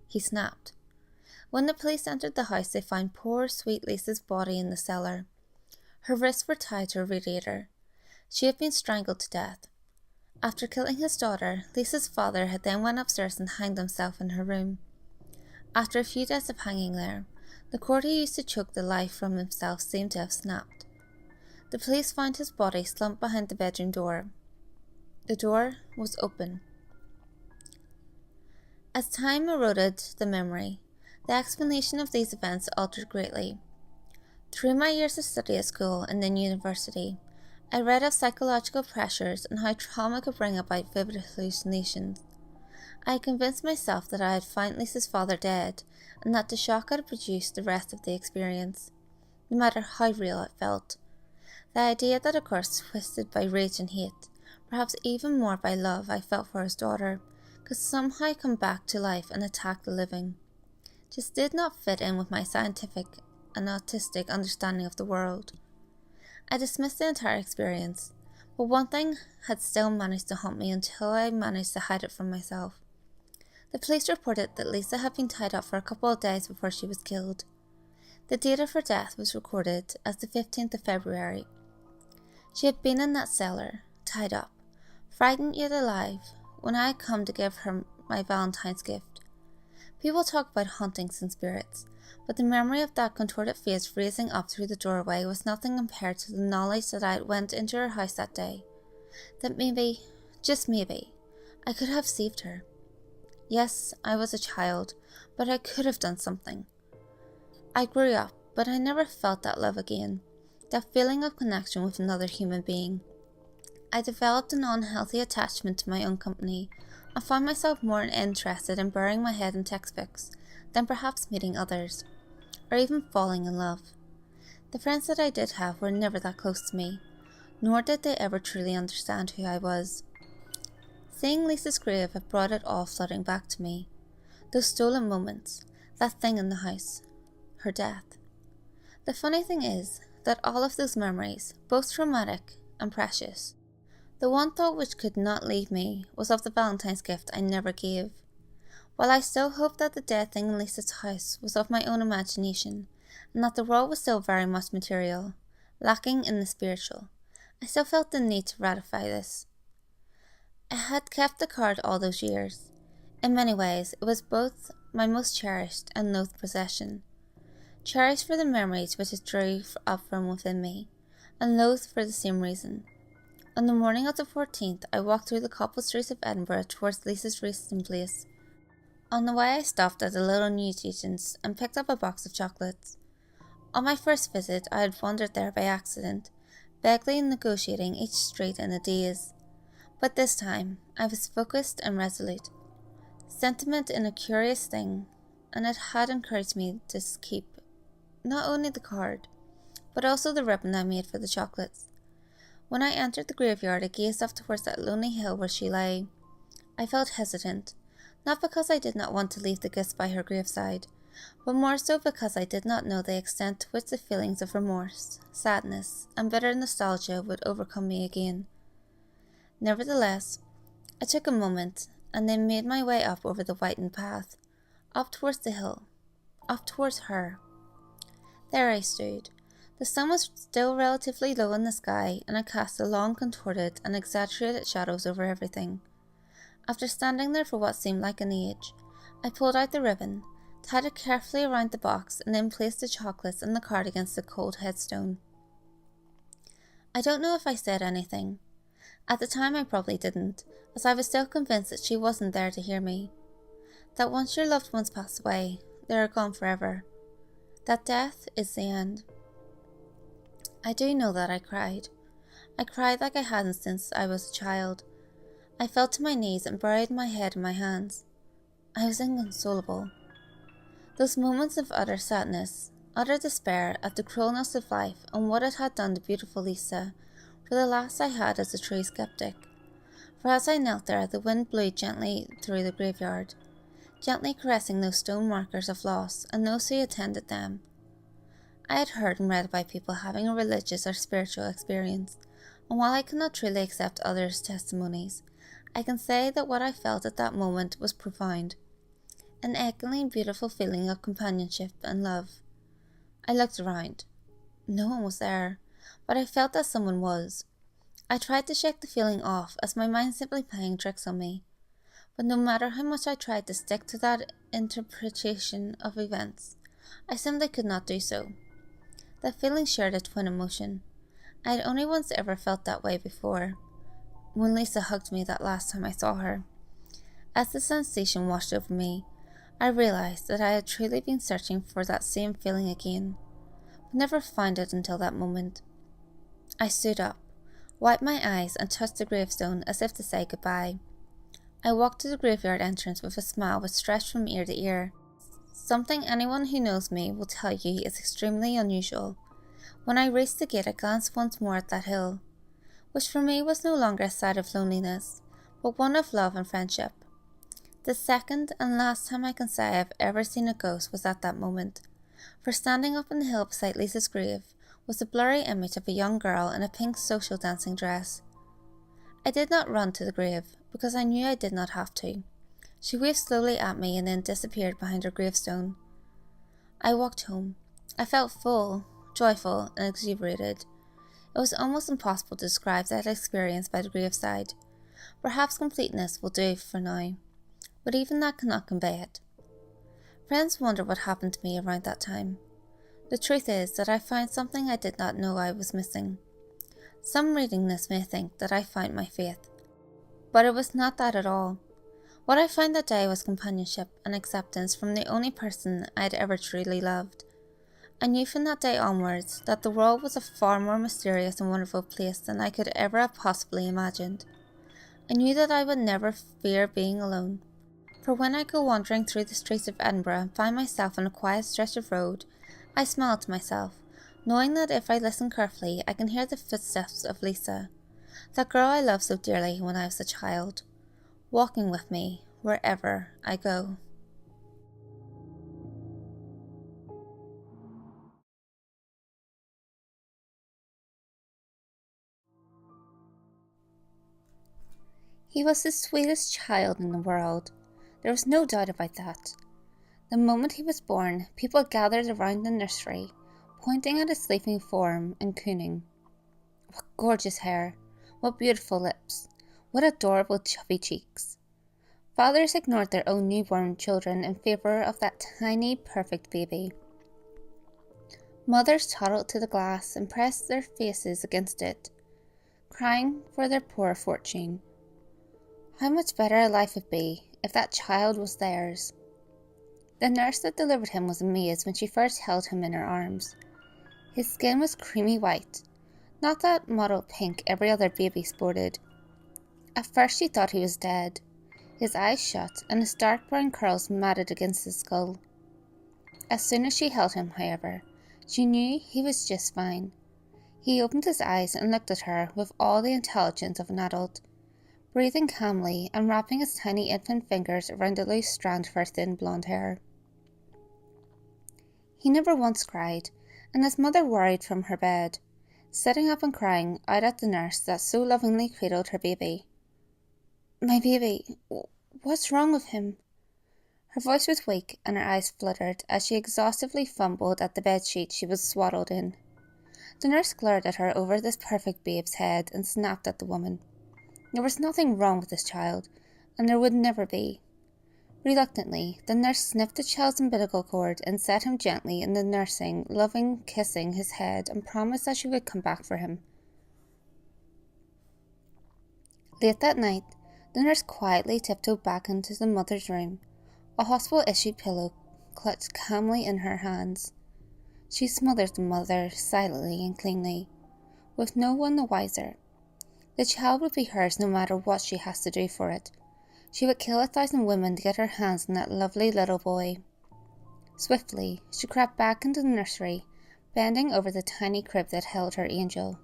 He snapped. When the police entered the house, they found poor, sweet Lisa's body in the cellar. Her wrists were tied to a radiator. She had been strangled to death. After killing his daughter, Lisa's father had then went upstairs and hanged himself in her room. After a few days of hanging there, the cord he used to choke the life from himself seemed to have snapped. The police found his body slumped behind the bedroom door. The door was open. As time eroded the memory, the explanation of these events altered greatly. Through my years of study at school and then university, I read of psychological pressures and how trauma could bring about vivid hallucinations. I had convinced myself that I had found Lisa's father dead, and that the shock had produced the rest of the experience, no matter how real it felt. The idea that, of course, twisted by rage and hate, perhaps even more by love I felt for his daughter, could somehow come back to life and attack the living, just did not fit in with my scientific and autistic understanding of the world. I dismissed the entire experience, but one thing had still managed to haunt me until I managed to hide it from myself. The police reported that Lisa had been tied up for a couple of days before she was killed. The date of her death was recorded as the 15th of February. She had been in that cellar, tied up, frightened yet alive, when I had come to give her my Valentine's gift. People talk about hauntings and spirits, but the memory of that contorted face raising up through the doorway was nothing compared to the knowledge that I had went into her house that day. That maybe, just maybe, I could have saved her. Yes, I was a child, but I could have done something. I grew up, but I never felt that love again, that feeling of connection with another human being. I developed an unhealthy attachment to my own company, and found myself more interested in burying my head in textbooks than perhaps meeting others, or even falling in love. The friends that I did have were never that close to me, nor did they ever truly understand who I was. Seeing Lisa's grave had brought it all flooding back to me. Those stolen moments, that thing in the house, her death. The funny thing is that all of those memories, both traumatic and precious, the one thought which could not leave me was of the Valentine's gift I never gave. While I still hoped that the dead thing in Lisa's house was of my own imagination, and that the world was still very much material, lacking in the spiritual, I still felt the need to ratify this. I had kept the card all those years. In many ways, it was both my most cherished and loathed possession. Cherished for the memories which it drew up from within me, and loathed for the same reason. On the morning of the 14th, I walked through the cobbled streets of Edinburgh towards Lisa's resting place. On the way I stopped at a little newsagent's and picked up a box of chocolates. On my first visit I had wandered there by accident, vaguely negotiating each street in a daze. But this time I was focused and resolute. Sentiment is a curious thing, and it had encouraged me to keep not only the card, but also the ribbon I made for the chocolates. When I entered the graveyard, I gazed off towards that lonely hill where she lay. I felt hesitant, not because I did not want to leave the gifts by her graveside, but more so because I did not know the extent to which the feelings of remorse, sadness, and bitter nostalgia would overcome me again. Nevertheless, I took a moment, and then made my way up over the whitened path, up towards the hill, up towards her. There I stood. The sun was still relatively low in the sky, and I cast the long, contorted, and exaggerated shadows over everything. After standing there for what seemed like an age, I pulled out the ribbon, tied it carefully around the box, and then placed the chocolates and the card against the cold headstone. I don't know if I said anything. At the time I probably didn't, as I was still convinced that she wasn't there to hear me. That once your loved ones pass away, they are gone forever. That death is the end. I do know that I cried. I cried like I hadn't since I was a child. I fell to my knees and buried my head in my hands. I was inconsolable. Those moments of utter sadness, utter despair at the cruelness of life and what it had done to beautiful Lisa, were the last I had as a true skeptic. For as I knelt there, the wind blew gently through the graveyard, gently caressing those stone markers of loss and those who attended them. I had heard and read about people having a religious or spiritual experience, and while I cannot truly accept others' testimonies, I can say that what I felt at that moment was profound, an echoing beautiful feeling of companionship and love. I looked around. No one was there, but I felt that someone was. I tried to shake the feeling off, as my mind simply playing tricks on me, but no matter how much I tried to stick to that interpretation of events, I simply could not do so. That feeling shared a twin emotion. I had only once ever felt that way before, when Lisa hugged me that last time I saw her. As the sensation washed over me, I realized that I had truly been searching for that same feeling again, but never found it until that moment. I stood up, wiped my eyes, and touched the gravestone as if to say goodbye. I walked to the graveyard entrance with a smile which stretched from ear to ear, something anyone who knows me will tell you is extremely unusual. When I reached the gate, I glanced once more at that hill, which for me was no longer a site of loneliness, but one of love and friendship. The second and last time I can say I have ever seen a ghost was at that moment, for standing up on the hill beside Lisa's grave was the blurry image of a young girl in a pink social dancing dress. I did not run to the grave, because I knew I did not have to. She waved slowly at me and then disappeared behind her gravestone. I walked home. I felt full, joyful, and exuberated. It was almost impossible to describe that experience by the graveside. Perhaps completeness will do for now, but even that cannot convey it. Friends wonder what happened to me around that time. The truth is that I found something I did not know I was missing. Some reading this may think that I found my faith, but it was not that at all. What I found that day was companionship and acceptance from the only person I had ever truly loved. I knew from that day onwards that the world was a far more mysterious and wonderful place than I could ever have possibly imagined. I knew that I would never fear being alone, for when I go wandering through the streets of Edinburgh and find myself on a quiet stretch of road, I smile to myself, knowing that if I listen carefully I can hear the footsteps of Lisa, that girl I loved so dearly when I was a child, walking with me wherever I go. He was the sweetest child in the world. There was no doubt about that. The moment he was born, people gathered around the nursery, pointing at his sleeping form and cooning. What gorgeous hair! What beautiful lips! What adorable chubby cheeks! Fathers ignored their own newborn children in favour of that tiny, perfect baby. Mothers toddled to the glass and pressed their faces against it, crying for their poor fortune. How much better life would be if that child was theirs. The nurse that delivered him was amazed when she first held him in her arms. His skin was creamy white, not that mottled pink every other baby sported. At first she thought he was dead, his eyes shut and his dark brown curls matted against his skull. As soon as she held him, however, she knew he was just fine. He opened his eyes and looked at her with all the intelligence of an adult, breathing calmly and wrapping his tiny infant fingers around the loose strand of her thin blonde hair. He never once cried, and his mother worried from her bed, sitting up and crying out at the nurse that so lovingly cradled her baby. "My baby, what's wrong with him?" Her voice was weak and her eyes fluttered as she exhaustively fumbled at the bedsheet she was swaddled in. The nurse glared at her over this perfect babe's head and snapped at the woman. There was nothing wrong with this child, and there would never be. Reluctantly, the nurse snipped the child's umbilical cord and set him gently in the nursing, loving, kissing his head, and promised that she would come back for him. Late that night, the nurse quietly tiptoed back into the mother's room, a hospital-issued pillow clutched calmly in her hands. She smothered the mother silently and cleanly, with no one the wiser. The child would be hers no matter what she has to do for it. She would kill 1,000 women to get her hands on that lovely little boy. Swiftly, she crept back into the nursery, bending over the tiny crib that held her angel.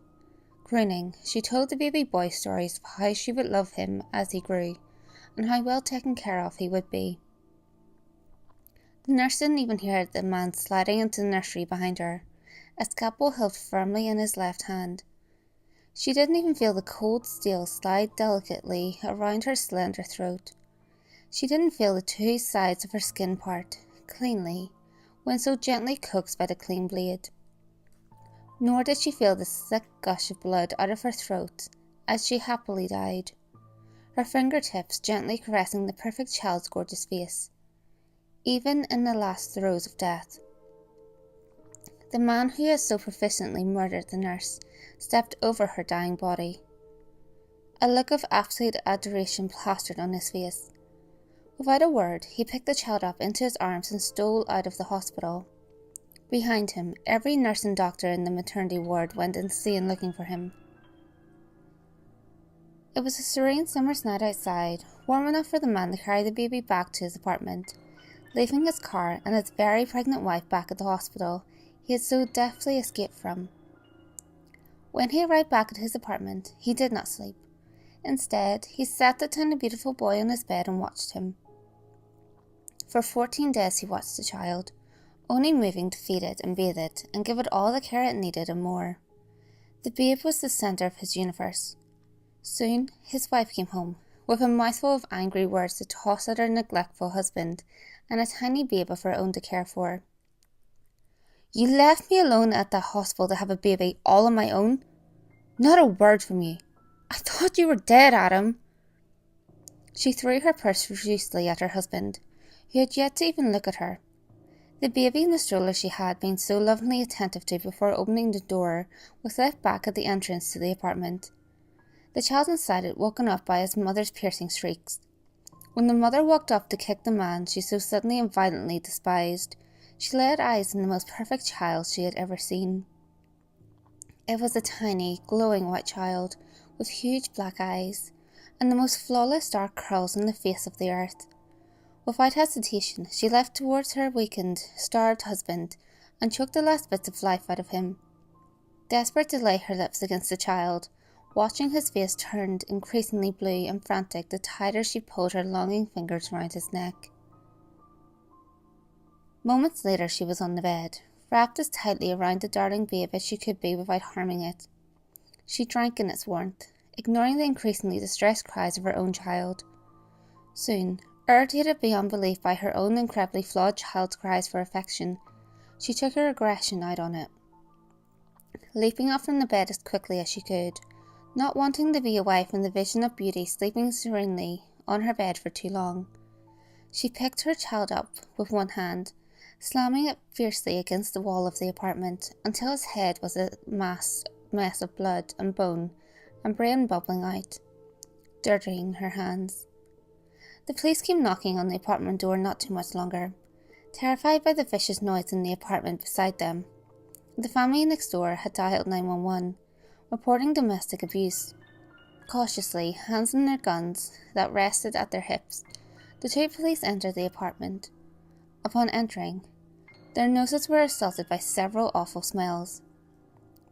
Crooning, she told the baby boy stories of how she would love him as he grew, and how well taken care of he would be. The nurse didn't even hear the man sliding into the nursery behind her, a scalpel held firmly in his left hand. She didn't even feel the cold steel slide delicately around her slender throat. She didn't feel the two sides of her skin part, cleanly, when so gently coaxed by the clean blade. Nor did she feel the thick gush of blood out of her throat as she happily died, her fingertips gently caressing the perfect child's gorgeous face, even in the last throes of death. The man who had so proficiently murdered the nurse stepped over her dying body. A look of absolute adoration plastered on his face. Without a word, he picked the child up into his arms and stole out of the hospital. Behind him, every nurse and doctor in the maternity ward went insane looking for him. It was a serene summer's night outside, warm enough for the man to carry the baby back to his apartment. Leaving his car and his very pregnant wife back at the hospital he had so deftly escaped from. When he arrived back at his apartment, he did not sleep. Instead, he sat the tiny beautiful boy on his bed and watched him. For 14 days he watched the child, only moving to feed it and bathe it and give it all the care it needed and more. The babe was the centre of his universe. Soon, his wife came home, with a mouthful of angry words to toss at her neglectful husband and a tiny babe of her own to care for. "You left me alone at the hospital to have a baby all on my own? Not a word from you. I thought you were dead, Adam." She threw her purse profusely at her husband, who had yet to even look at her. The baby in the stroller she had been so lovingly attentive to before opening the door was left back at the entrance to the apartment. The child inside it woken up by his mother's piercing shrieks. When the mother walked up to kick the man she so suddenly and violently despised, she laid eyes on the most perfect child she had ever seen. It was a tiny, glowing white child, with huge black eyes, and the most flawless dark curls on the face of the earth. Without hesitation, she leapt towards her weakened, starved husband, and choked the last bits of life out of him. Desperate to lay her lips against the child, watching his face turned increasingly blue and frantic the tighter she pulled her longing fingers round his neck. Moments later she was on the bed, wrapped as tightly around the darling babe as she could be without harming it. She drank in its warmth, ignoring the increasingly distressed cries of her own child. Soon, irritated beyond belief by her own incredibly flawed child's cries for affection, she took her aggression out on it. Leaping up from the bed as quickly as she could, not wanting to be away from the vision of beauty sleeping serenely on her bed for too long, she picked her child up with one hand, slamming it fiercely against the wall of the apartment until his head was a mess of blood and bone and brain bubbling out, dirtying her hands. The police came knocking on the apartment door not too much longer, terrified by the vicious noise in the apartment beside them. The family next door had dialed 911, reporting domestic abuse. Cautiously, hands on their guns that rested at their hips, the two police entered the apartment. Upon entering, their noses were assaulted by several awful smells.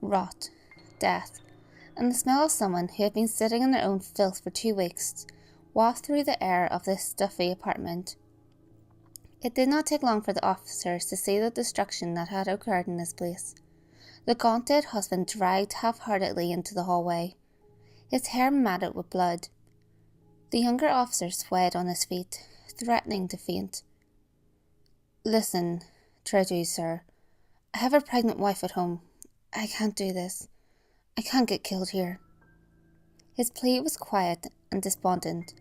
Rot, death, and the smell of someone who had been sitting in their own filth for 2 weeks wafted through the air of this stuffy apartment. It did not take long for the officers to see the destruction that had occurred in this place. The gaunt-dead husband dragged half-heartedly into the hallway, his hair matted with blood. The younger officer swayed on his feet, threatening to faint. "Listen, Treadu, sir. I have a pregnant wife at home. I can't do this. I can't get killed here." His plea was quiet and despondent,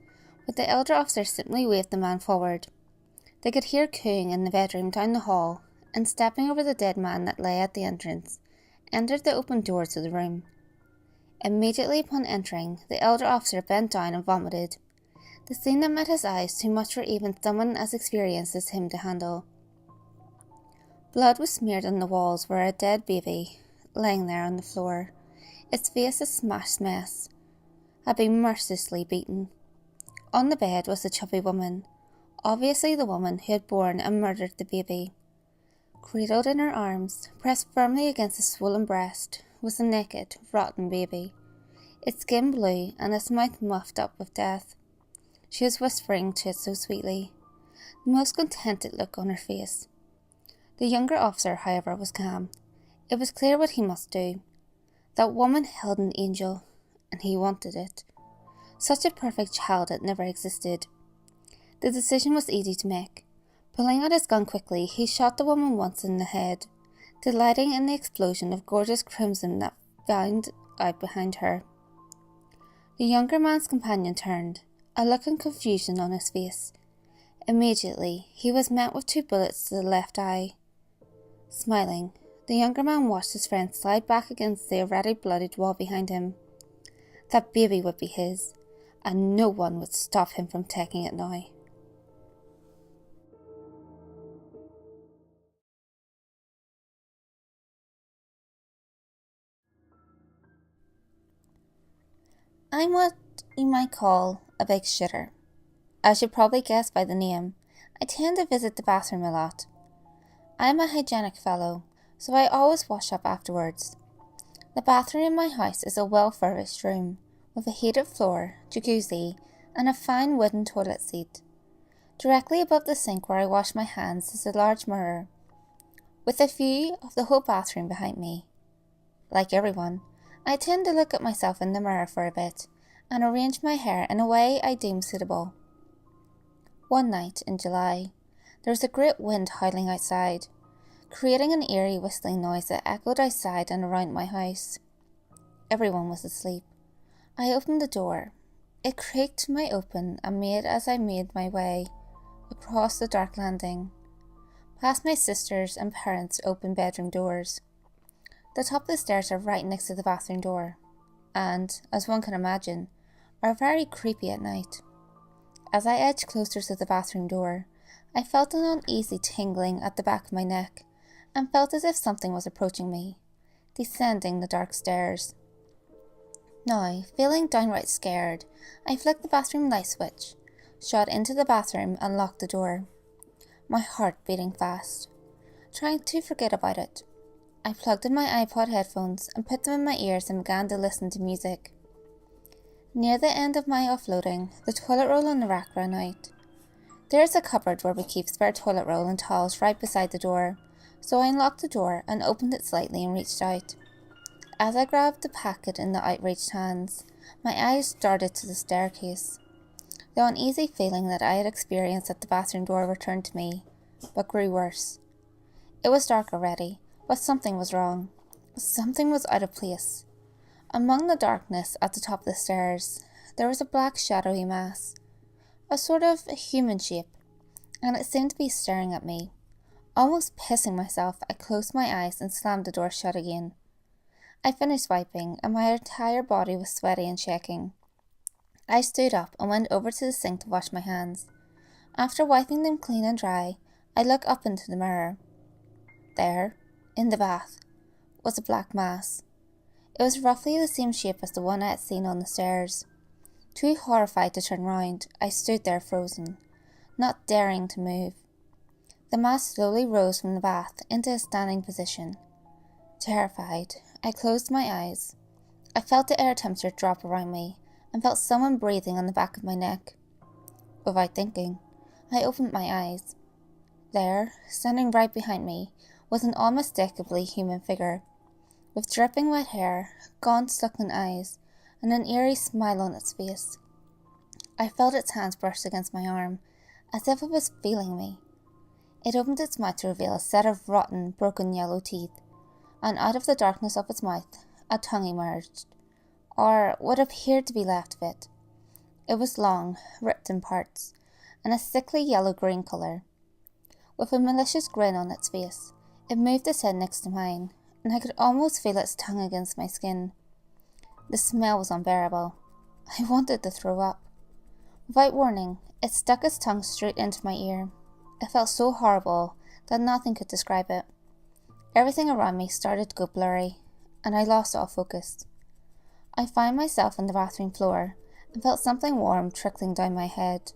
but the elder officer simply waved the man forward. They could hear cooing in the bedroom down the hall, and stepping over the dead man that lay at the entrance, entered the open door to the room. Immediately upon entering, the elder officer bent down and vomited. The scene that met his eyes too much for even someone as experienced as him to handle. Blood was smeared on the walls where a dead baby, lying there on the floor, its face a smashed mess, had been mercilessly beaten. On the bed was a chubby woman, obviously the woman who had borne and murdered the baby. Cradled in her arms, pressed firmly against the swollen breast, was a naked, rotten baby, its skin blue and its mouth muffed up with death. She was whispering to it so sweetly, the most contented look on her face. The younger officer, however, was calm. It was clear what he must do. That woman held an angel, and he wanted it. Such a perfect child had never existed. The decision was easy to make. Pulling out his gun quickly, he shot the woman once in the head, delighting in the explosion of gorgeous crimson that found out behind her. The younger man's companion turned, a look of confusion on his face. Immediately, he was met with 2 bullets to the left eye. Smiling, the younger man watched his friend slide back against the already bloodied wall behind him. That baby would be his, and no one would stop him from taking it now. I'm what you might call a big shitter. As you probably guessed by the name, I tend to visit the bathroom a lot. I'm a hygienic fellow, so I always wash up afterwards. The bathroom in my house is a well-furnished room, with a heated floor, jacuzzi, and a fine wooden toilet seat. Directly above the sink where I wash my hands is a large mirror, with a view of the whole bathroom behind me. Like everyone, I tend to look at myself in the mirror for a bit, and arrange my hair in a way I deem suitable. One night in July, there was a great wind howling outside, creating an eerie whistling noise that echoed outside and around my house. Everyone was asleep. I opened the door. It creaked to my open and made as I made my way across the dark landing, past my sister's and parents' open bedroom doors. The top of the stairs are right next to the bathroom door, and, as one can imagine, are very creepy at night. As I edged closer to the bathroom door, I felt an uneasy tingling at the back of my neck, and felt as if something was approaching me, descending the dark stairs. Now, feeling downright scared, I flicked the bathroom light switch, shot into the bathroom and locked the door, my heart beating fast, trying to forget about it. I plugged in my iPod headphones and put them in my ears and began to listen to music. Near the end of my offloading, the toilet roll on the rack ran out. There is a cupboard where we keep spare toilet roll and towels right beside the door, so I unlocked the door and opened it slightly and reached out. As I grabbed the packet in the outreached hands, my eyes darted to the staircase. The uneasy feeling that I had experienced at the bathroom door returned to me, but grew worse. It was dark already, but something was wrong. Something was out of place. Among the darkness at the top of the stairs, there was a black shadowy mass, a sort of human shape, and it seemed to be staring at me. Almost pissing myself, I closed my eyes and slammed the door shut again. I finished wiping, and my entire body was sweaty and shaking. I stood up and went over to the sink to wash my hands. After wiping them clean and dry, I looked up into the mirror. There, in the bath, was a black mass. It was roughly the same shape as the one I had seen on the stairs. Too horrified to turn round, I stood there frozen, not daring to move. The mass slowly rose from the bath into a standing position. Terrified, I closed my eyes. I felt the air temperature drop around me, and felt someone breathing on the back of my neck. Without thinking, I opened my eyes. There, standing right behind me, was an unmistakably human figure, with dripping wet hair, gaunt sunken eyes, and an eerie smile on its face. I felt its hands brush against my arm, as if it was feeling me. It opened its mouth to reveal a set of rotten, broken yellow teeth, and out of the darkness of its mouth, a tongue emerged, or what appeared to be left of it. It was long, ripped in parts, and a sickly yellow-green colour. With a malicious grin on its face, it moved its head next to mine, and I could almost feel its tongue against my skin. The smell was unbearable. I wanted to throw up. Without warning, it stuck its tongue straight into my ear. It felt so horrible that nothing could describe it. Everything around me started to go blurry, and I lost all focus. I found myself on the bathroom floor and felt something warm trickling down my head.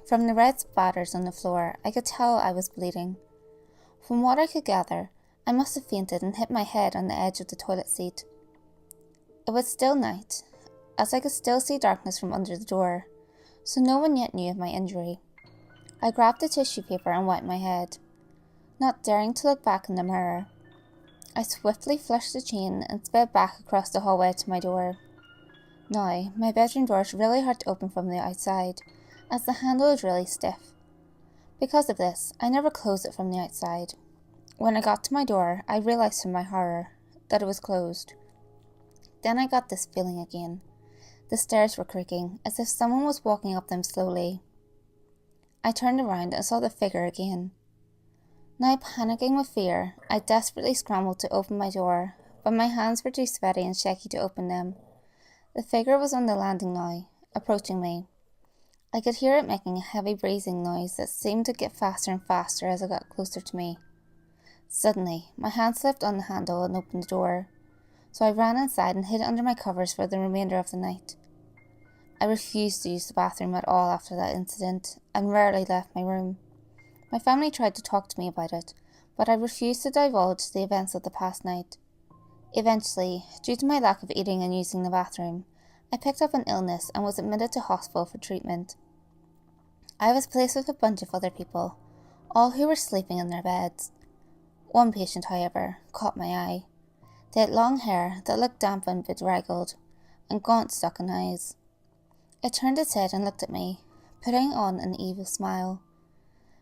From the red spatters on the floor, I could tell I was bleeding. From what I could gather, I must have fainted and hit my head on the edge of the toilet seat. It was still night, as I could still see darkness from under the door, so no one yet knew of my injury. I grabbed a tissue paper and wiped my head, not daring to look back in the mirror. I swiftly flushed the chain and sped back across the hallway to my door. Now, my bedroom door is really hard to open from the outside, as the handle is really stiff. Because of this, I never closed it from the outside. When I got to my door, I realised to my horror that it was closed. Then I got this feeling again. The stairs were creaking, as if someone was walking up them slowly. I turned around and saw the figure again. Now panicking with fear, I desperately scrambled to open my door, but my hands were too sweaty and shaky to open them. The figure was on the landing now, approaching me. I could hear it making a heavy breathing noise that seemed to get faster and faster as it got closer to me. Suddenly, my hand slipped on the handle and opened the door, so I ran inside and hid under my covers for the remainder of the night. I refused to use the bathroom at all after that incident, and rarely left my room. My family tried to talk to me about it, but I refused to divulge the events of the past night. Eventually, due to my lack of eating and using the bathroom, I picked up an illness and was admitted to hospital for treatment. I was placed with a bunch of other people, all who were sleeping in their beds. One patient, however, caught my eye. They had long hair that looked damp and bedraggled, and gaunt sunken eyes. It turned its head and looked at me, putting on an evil smile.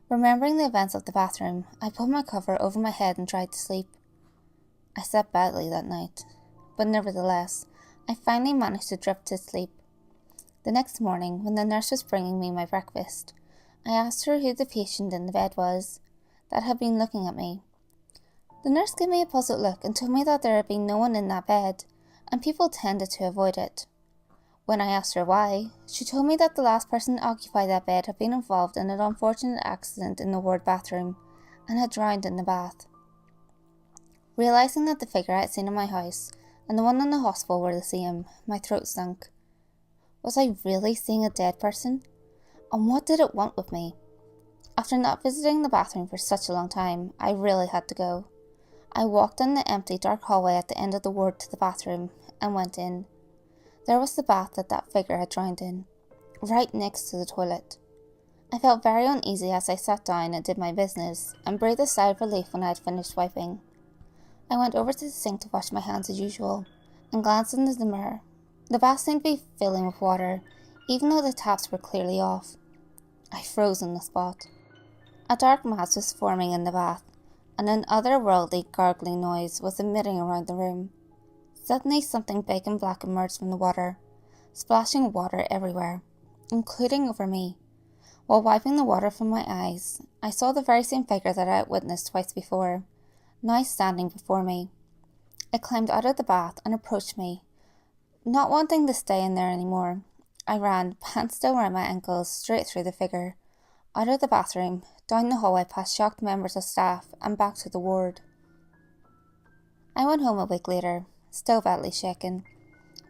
Remembering the events of the bathroom, I pulled my cover over my head and tried to sleep. I slept badly that night, but nevertheless, I finally managed to drift to sleep. The next morning, when the nurse was bringing me my breakfast, I asked her who the patient in the bed was that had been looking at me. The nurse gave me a puzzled look and told me that there had been no one in that bed, and people tended to avoid it. When I asked her why, she told me that the last person to occupy that bed had been involved in an unfortunate accident in the ward bathroom, and had drowned in the bath. Realising that the figure I had seen in my house and the one in the hospital were the same, my throat sunk. Was I really seeing a dead person? And what did it want with me? After not visiting the bathroom for such a long time, I really had to go. I walked down the empty, dark hallway at the end of the ward to the bathroom, and went in. There was the bath that figure had drowned in, right next to the toilet. I felt very uneasy as I sat down and did my business, and breathed a sigh of relief when I had finished wiping. I went over to the sink to wash my hands as usual, and glanced into the mirror. The bath seemed to be filling with water, even though the taps were clearly off. I froze on the spot. A dark mass was forming in the bath, and an otherworldly gargling noise was emitting around the room. Suddenly something big and black emerged from the water, splashing water everywhere, including over me. While wiping the water from my eyes, I saw the very same figure that I had witnessed twice before, now standing before me. It climbed out of the bath and approached me. Not wanting to stay in there anymore, I ran, pants still around my ankles, straight through the figure, out of the bathroom, down the hallway past shocked members of staff, and back to the ward. I went home a week later, still badly shaken.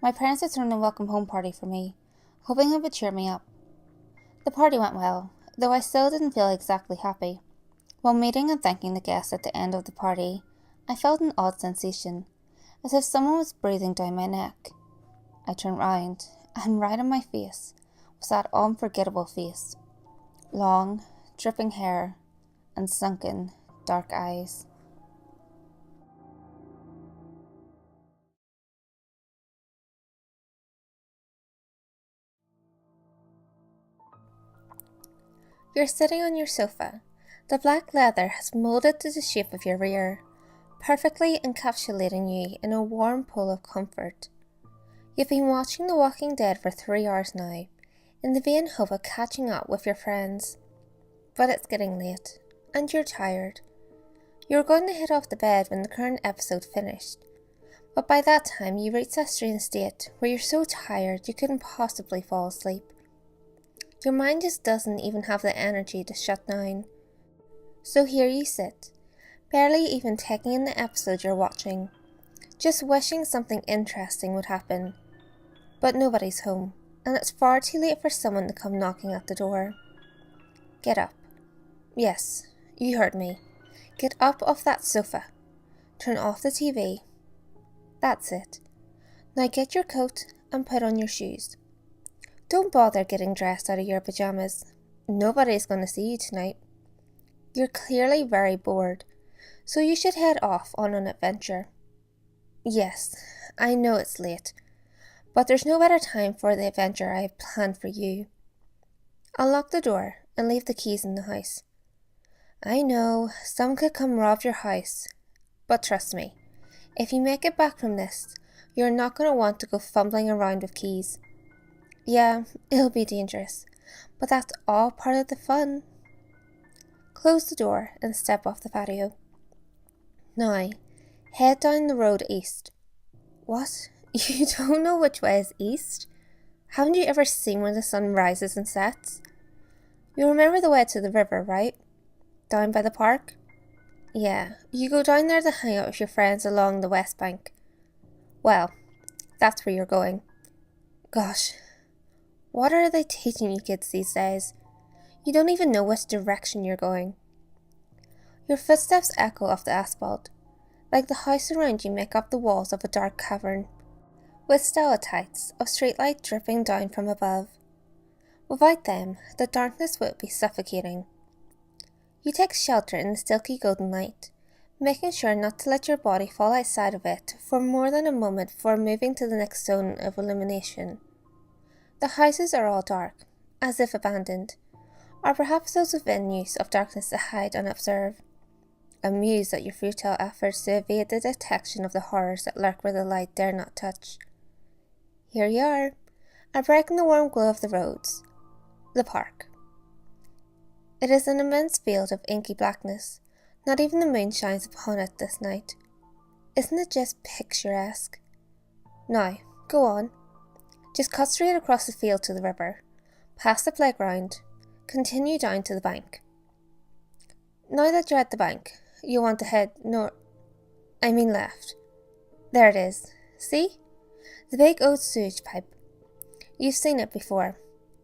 My parents had thrown a welcome home party for me, hoping it would cheer me up. The party went well, though I still didn't feel exactly happy. While meeting and thanking the guests at the end of the party, I felt an odd sensation, as if someone was breathing down my neck. I turned round, and right on my face was that unforgettable face. Long, dripping hair, and sunken, dark eyes. You're sitting on your sofa. The black leather has molded to the shape of your rear, perfectly encapsulating you in a warm pool of comfort. You've been watching The Walking Dead for 3 hours now, in the vain hope of catching up with your friends. But it's getting late, and you're tired. You were going to head off to bed when the current episode finished, but by that time you reached a strange state where you're so tired you couldn't possibly fall asleep. Your mind just doesn't even have the energy to shut down. So here you sit, barely even taking in the episode you're watching, just wishing something interesting would happen. But nobody's home, and it's far too late for someone to come knocking at the door. Get up. Yes, you heard me. Get up off that sofa. Turn off the TV. That's it. Now get your coat and put on your shoes. Don't bother getting dressed out of your pajamas. Nobody's going to see you tonight. You're clearly very bored, so you should head off on an adventure. Yes, I know it's late, but there's no better time for the adventure I have planned for you. I'll lock the door and leave the keys in the house. I know, some could come rob your house, but trust me, if you make it back from this, you're not going to want to go fumbling around with keys. Yeah, it'll be dangerous, but that's all part of the fun. Close the door and step off the patio. Now, head down the road east. What? You don't know which way is east? Haven't you ever seen when the sun rises and sets? You remember the way to the river, right? Down by the park? Yeah, you go down there to hang out with your friends along the west bank. Well, that's where you're going. Gosh, what are they teaching you kids these days? You don't even know which direction you're going. Your footsteps echo off the asphalt, like the house around you make up the walls of a dark cavern, with stalactites of streetlight dripping down from above. Without them, the darkness would be suffocating. You take shelter in the silky golden light, making sure not to let your body fall outside of it for more than a moment before moving to the next zone of illumination. The houses are all dark, as if abandoned, or perhaps those within use of darkness to hide and observe, amused at your futile efforts to evade the detection of the horrors that lurk where the light dare not touch. Here you are, a break in the warm glow of the roads, the park. It is an immense field of inky blackness. Not even the moon shines upon it this night. Isn't it just picturesque? Now, go on. Just cut straight across the field to the river, past the playground, continue down to the bank. Now that you're at the bank, you want to head left. There it is. See? The big old sewage pipe. You've seen it before,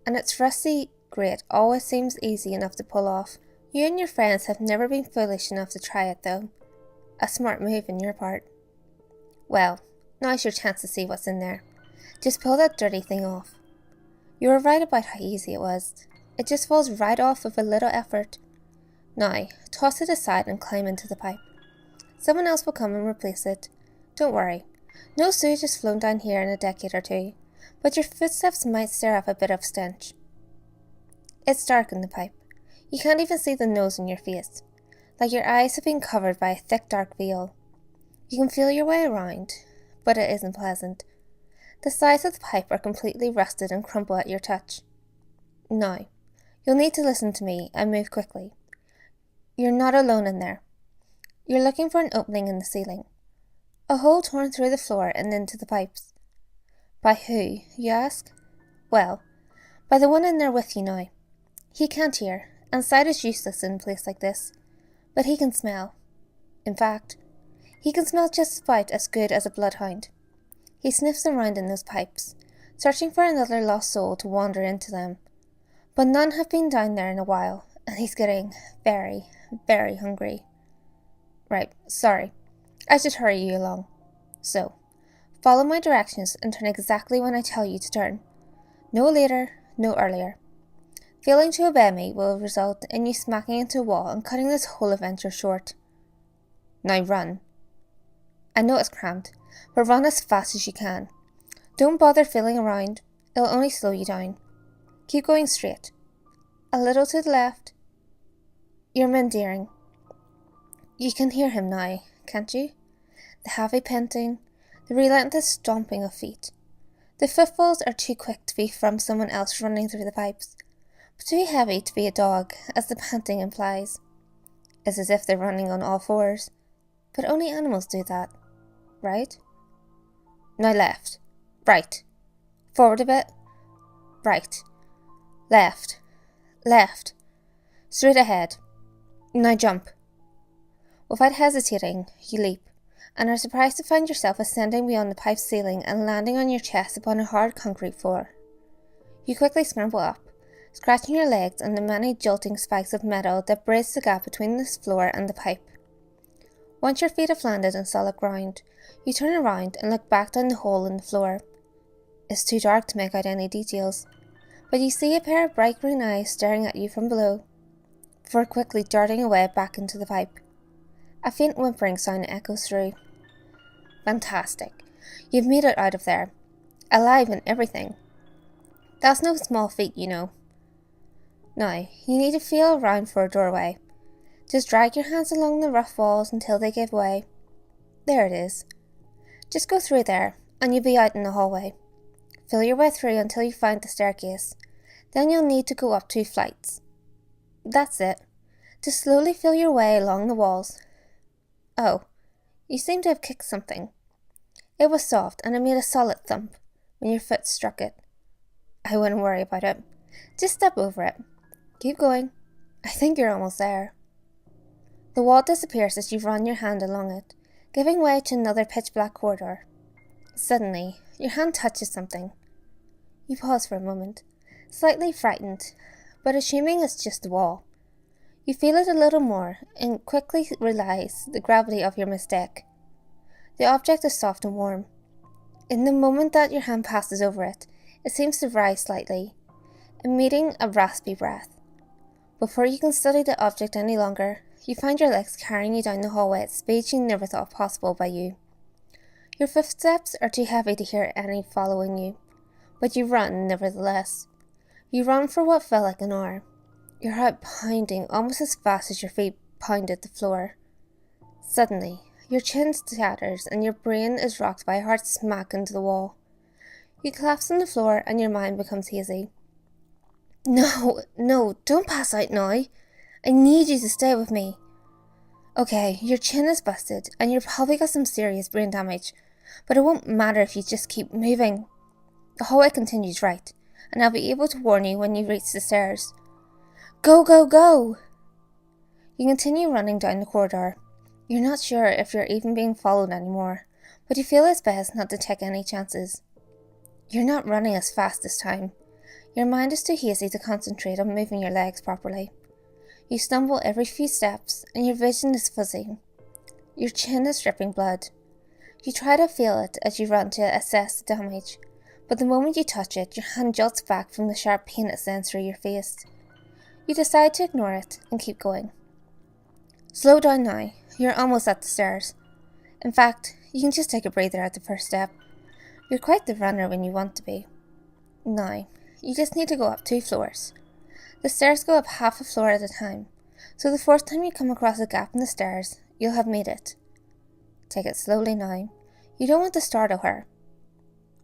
and its rusty grate always seems easy enough to pull off. You and your friends have never been foolish enough to try it though. A smart move on your part. Well, now's your chance to see what's in there. Just pull that dirty thing off. You were right about how easy it was. It just falls right off with a little effort. Now, toss it aside and climb into the pipe. Someone else will come and replace it. Don't worry. No sewage has flown down here in a decade or two, but your footsteps might stir up a bit of stench. It's dark in the pipe. You can't even see the nose on your face, like your eyes have been covered by a thick dark veil. You can feel your way around, but it isn't pleasant. The sides of the pipe are completely rusted and crumple at your touch. Now, you'll need to listen to me and move quickly. You're not alone in there. You're looking for an opening in the ceiling. A hole torn through the floor and into the pipes. By who, you ask? Well, by the one in there with you now. He can't hear, and sight is useless in a place like this, but he can smell. In fact, he can smell just about as good as a bloodhound. He sniffs around in those pipes, searching for another lost soul to wander into them. But none have been down there in a while, and he's getting very, very hungry. Right, sorry. I should hurry you along. So, follow my directions and turn exactly when I tell you to turn. No later, no earlier. Failing to obey me will result in you smacking into a wall and cutting this whole adventure short. Now run. I know it's cramped, but run as fast as you can. Don't bother feeling around, it'll only slow you down. Keep going straight. A little to the left. You're mendaring. You can hear him now, can't you? The heavy panting, the relentless stomping of feet. The footfalls are too quick to be from someone else running through the pipes, but too heavy to be a dog, as the panting implies. It's as if they're running on all fours, but only animals do that, right? Now left, right, forward a bit, right, left, left, straight ahead. Now jump. Without hesitating, you leap, and are surprised to find yourself ascending beyond the pipe ceiling and landing on your chest upon a hard concrete floor. You quickly scramble up, scratching your legs on the many jolting spikes of metal that bridge the gap between the floor and the pipe. Once your feet have landed on solid ground, you turn around and look back down the hole in the floor. It's too dark to make out any details, but you see a pair of bright green eyes staring at you from below, before quickly darting away back into the pipe. A faint whimpering sound echoes through. Fantastic. You've made it out of there. Alive and everything. That's no small feat, you know. Now, you need to feel around for a doorway. Just drag your hands along the rough walls until they give way. There it is. Just go through there, and you'll be out in the hallway. Feel your way through until you find the staircase. Then you'll need to go up 2 flights. That's it. Just slowly feel your way along the walls. Oh, you seem to have kicked something. It was soft, and it made a solid thump when your foot struck it. I wouldn't worry about it. Just step over it. Keep going. I think you're almost there. The wall disappears as you run your hand along it, giving way to another pitch-black corridor. Suddenly, your hand touches something. You pause for a moment, slightly frightened, but assuming it's just the wall. You feel it a little more and quickly realize the gravity of your mistake. The object is soft and warm. In the moment that your hand passes over it, it seems to rise slightly, emitting a raspy breath. Before you can study the object any longer, you find your legs carrying you down the hallway at speeds you never thought possible by you. Your footsteps are too heavy to hear any following you, but you run nevertheless. You run for what felt like an hour, your heart pounding almost as fast as your feet pounded the floor. Suddenly, your chin shatters and your brain is rocked by a hard smack into the wall. You collapse on the floor and your mind becomes hazy. No, don't pass out now. I need you to stay with me. Okay, your chin is busted and you've probably got some serious brain damage, but it won't matter if you just keep moving. The hallway continues right, and I'll be able to warn you when you reach the stairs. Go, go, go! You continue running down the corridor. You're not sure if you're even being followed anymore, but you feel it's best not to take any chances. You're not running as fast this time. Your mind is too hazy to concentrate on moving your legs properly. You stumble every few steps, and your vision is fuzzy. Your chin is dripping blood. You try to feel it as you run to assess the damage, but the moment you touch it, your hand jolts back from the sharp pain it sends through your face. You decide to ignore it and keep going. Slow down now. You're almost at the stairs. In fact, you can just take a breather at the first step. You're quite the runner when you want to be. Now, you just need to go up 2 floors. The stairs go up half a floor at a time, so the fourth time you come across a gap in the stairs, you'll have made it. Take it slowly now. You don't want to startle her.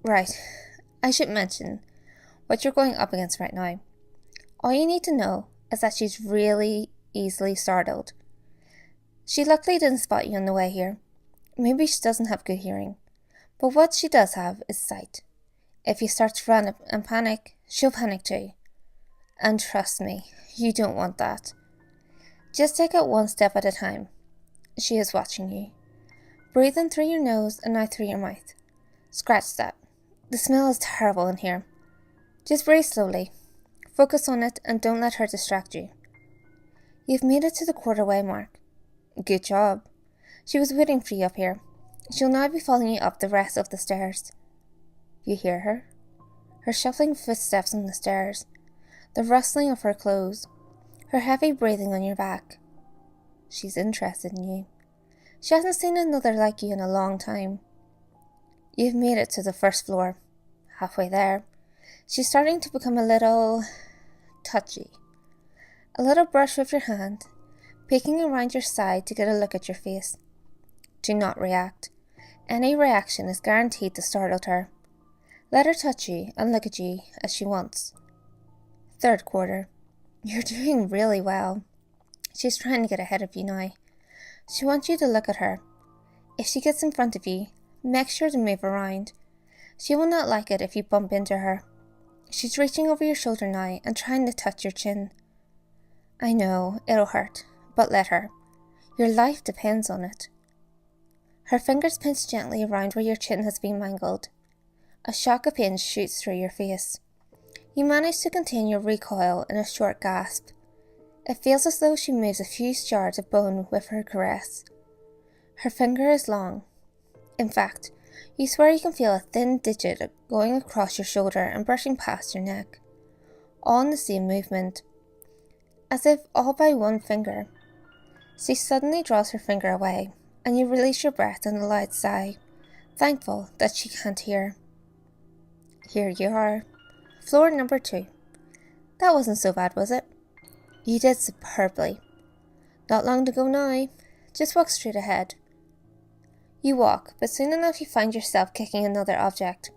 Right, I should mention what you're going up against right now. All you need to know is that she's really easily startled. She luckily didn't spot you on the way here. Maybe she doesn't have good hearing, but what she does have is sight. If you start to run and panic, she'll panic too. And trust me, you don't want that. Just take it 1 step at a time. She is watching you. Breathe in through your nose and out through your mouth. Scratch that. The smell is terrible in here. Just breathe slowly. Focus on it and don't let her distract you. You've made it to the quarterway mark. Good job. She was waiting for you up here. She'll now be following you up the rest of the stairs. You hear her? Her shuffling footsteps on the stairs. the rustling of her clothes, her heavy breathing on your back. She's interested in you. She hasn't seen another like you in a long time. You've made it to the first floor. Halfway there, she's starting to become a little touchy. A little brush with your hand, peeking around your side to get a look at your face. Do not react. Any reaction is guaranteed to startle her. Let her touch you and look at you as she wants. Third quarter. You're doing really well. She's trying to get ahead of you now. She wants you to look at her. If she gets in front of you, make sure to move around. She will not like it if you bump into her. She's reaching over your shoulder now and trying to touch your chin. I know, it'll hurt, but let her. Your life depends on it. Her fingers pinch gently around where your chin has been mangled. A shock of pain shoots through your face. You manage to contain your recoil in a short gasp. It feels as though she moves a few shards of bone with her caress. Her finger is long. In fact, you swear you can feel a thin digit going across your shoulder and brushing past your neck. All in the same movement. As if all by one finger. She suddenly draws her finger away, and you release your breath in a loud sigh, thankful that she can't hear. Here you are. Floor number 2. That wasn't so bad, was it? You did superbly. Not long to go now. Just walk straight ahead. You walk, but soon enough you find yourself kicking another object.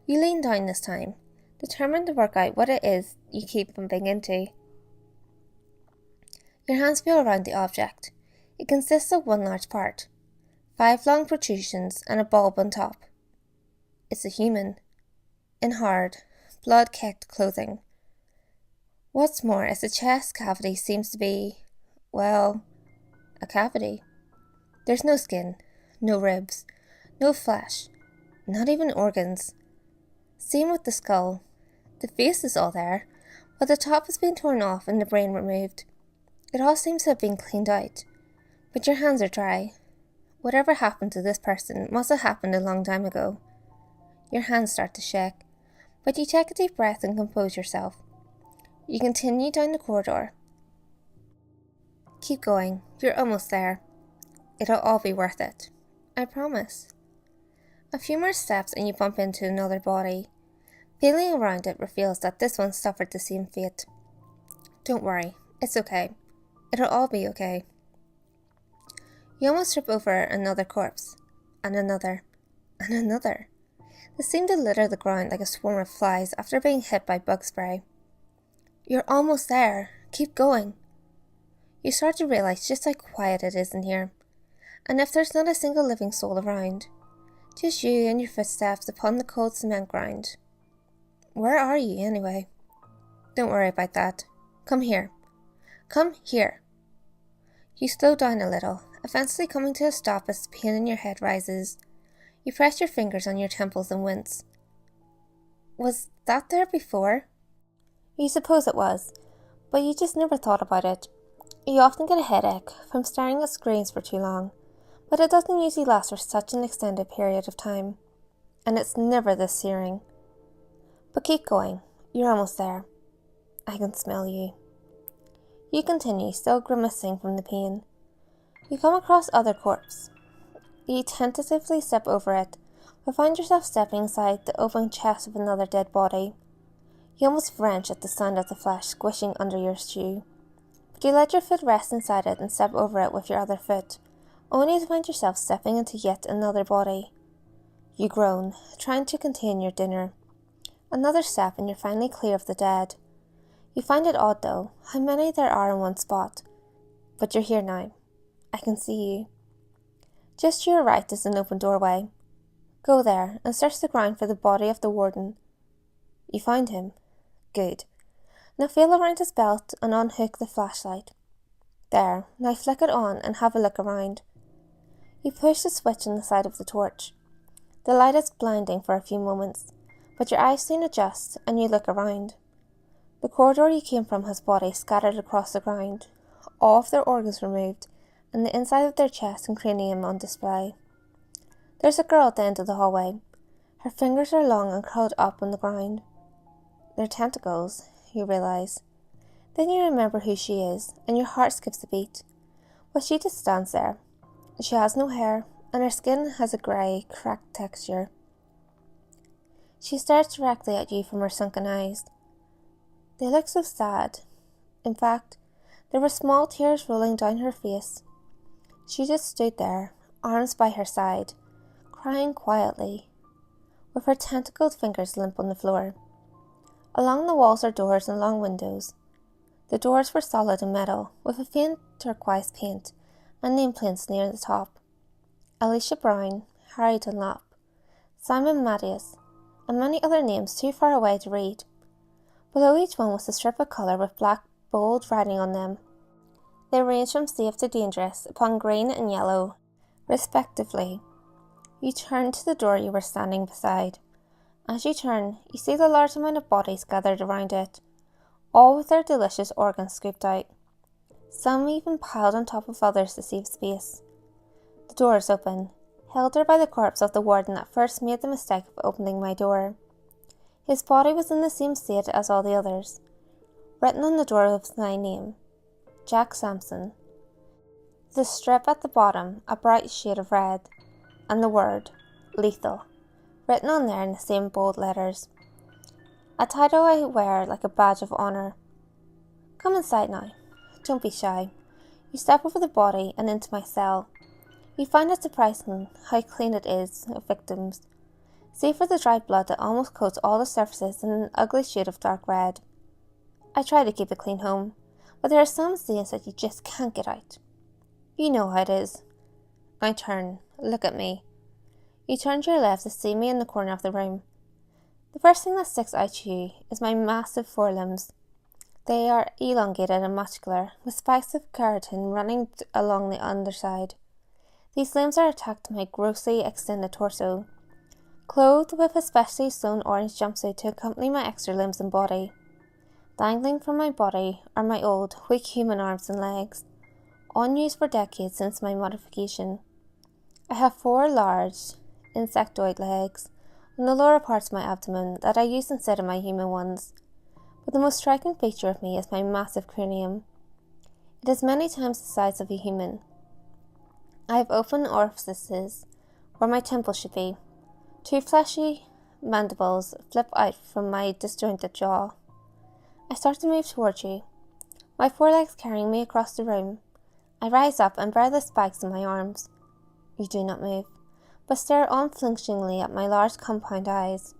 You lean down this time, determined to work out what it is you keep bumping into. Your hands feel around the object. It consists of one large part, 5 long protrusions and a bulb on top. It's a human, in hard, blood-caked clothing. What's more is the chest cavity seems to be, well, a cavity. There's no skin, no ribs, no flesh, not even organs. Same with the skull. The face is all there, but the top has been torn off and the brain removed. It all seems to have been cleaned out, but your hands are dry. Whatever happened to this person must have happened a long time ago. Your hands start to shake, but you take a deep breath and compose yourself. You continue down the corridor. Keep going, you're almost there. It'll all be worth it. I promise. A few more steps and you bump into another body. Feeling around it reveals that this one suffered the same fate. Don't worry, it's okay. It'll all be okay. You almost trip over another corpse, and another, and another. They seem to litter the ground like a swarm of flies after being hit by bug spray. You're almost there. Keep going. You start to realize just how quiet it is in here, and if there's not a single living soul around, just you and your footsteps upon the cold cement ground. Where are you, anyway? Don't worry about that. Come here. Come here. You slow down a little, eventually coming to a stop as the pain in your head rises. You press your fingers on your temples and wince. Was that there before? You suppose it was, but you just never thought about it. You often get a headache from staring at screens for too long, but it doesn't usually last for such an extended period of time, and it's never this searing. But keep going, you're almost there. I can smell you. You continue, still grimacing from the pain. You come across other corpse. You tentatively step over it, but find yourself stepping inside the open chest of another dead body. You almost wrench at the sound of the flesh squishing under your shoe, but you let your foot rest inside it and step over it with your other foot, only to find yourself stepping into yet another body. You groan, trying to contain your dinner. Another step and you're finally clear of the dead. You find it odd, though, how many there are in one spot. But you're here now. I can see you. Just to your right is an open doorway. Go there and search the ground for the body of the warden. You find him. Good. Now feel around his belt and unhook the flashlight. There, now flick it on and have a look around. You push the switch on the side of the torch. The light is blinding for a few moments, but your eyes soon adjust and you look around. The corridor you came from has bodies scattered across the ground, all of their organs removed, and the inside of their chest and cranium on display. There's a girl at the end of the hallway. Her fingers are long and curled up on the ground. They're tentacles. you realise. Then you remember who she is, and your heart skips a beat. But she just stands there. She has no hair, and her skin has a grey, cracked texture. She stares directly at you from her sunken eyes. They look so sad. In fact, there were small tears rolling down her face. She just stood there, arms by her side, crying quietly, with her tentacled fingers limp on the floor. Along the walls are doors and long windows. The doors were solid and metal, with a faint turquoise paint, and nameplates near the top. Alicia Brown, Harry Dunlop, Simon Mattias, and many other names too far away to read. Below each one was a strip of colour with black, bold writing on them. They ranged from safe to dangerous upon green and yellow, respectively. You turn to the door you were standing beside. As you turn, you see the large amount of bodies gathered around it, all with their delicious organs scooped out. Some even piled on top of others to save space. The door is open, held there by the corpse of the warden that first made the mistake of opening my door. His body was in the same state as all the others. Written on the door was my name, Jack Sampson. The strip at the bottom, a bright shade of red, and the word, lethal, written on there in the same bold letters. A title I wear like a badge of honour. Come inside now. Don't be shy. You step over the body and into my cell. You find it surprising how clean it is of victims, save for the dried blood that almost coats all the surfaces in an ugly shade of dark red. I try to keep a clean home, but there are some stains that you just can't get out. You know how it is. Now turn, look at me. You turn to your left to see me in the corner of the room. The first thing that sticks out to you is my massive forelimbs. They are elongated and muscular, with spikes of keratin running along the underside. These limbs are attached to my grossly extended torso, clothed with a specially sewn orange jumpsuit to accompany my extra limbs and body. Dangling from my body are my old, weak human arms and legs, unused for decades since my modification. I have 4 large, insectoid legs on the lower parts of my abdomen that I use instead of my human ones, but the most striking feature of me is my massive cranium. It is many times the size of a human. I have open orifices where my temples should be. 2 fleshy mandibles flip out from my disjointed jaw. I start to move towards you, my forelegs carrying me across the room. I rise up and bear the spikes in my arms. You do not move, but stare unflinchingly at my large compound eyes.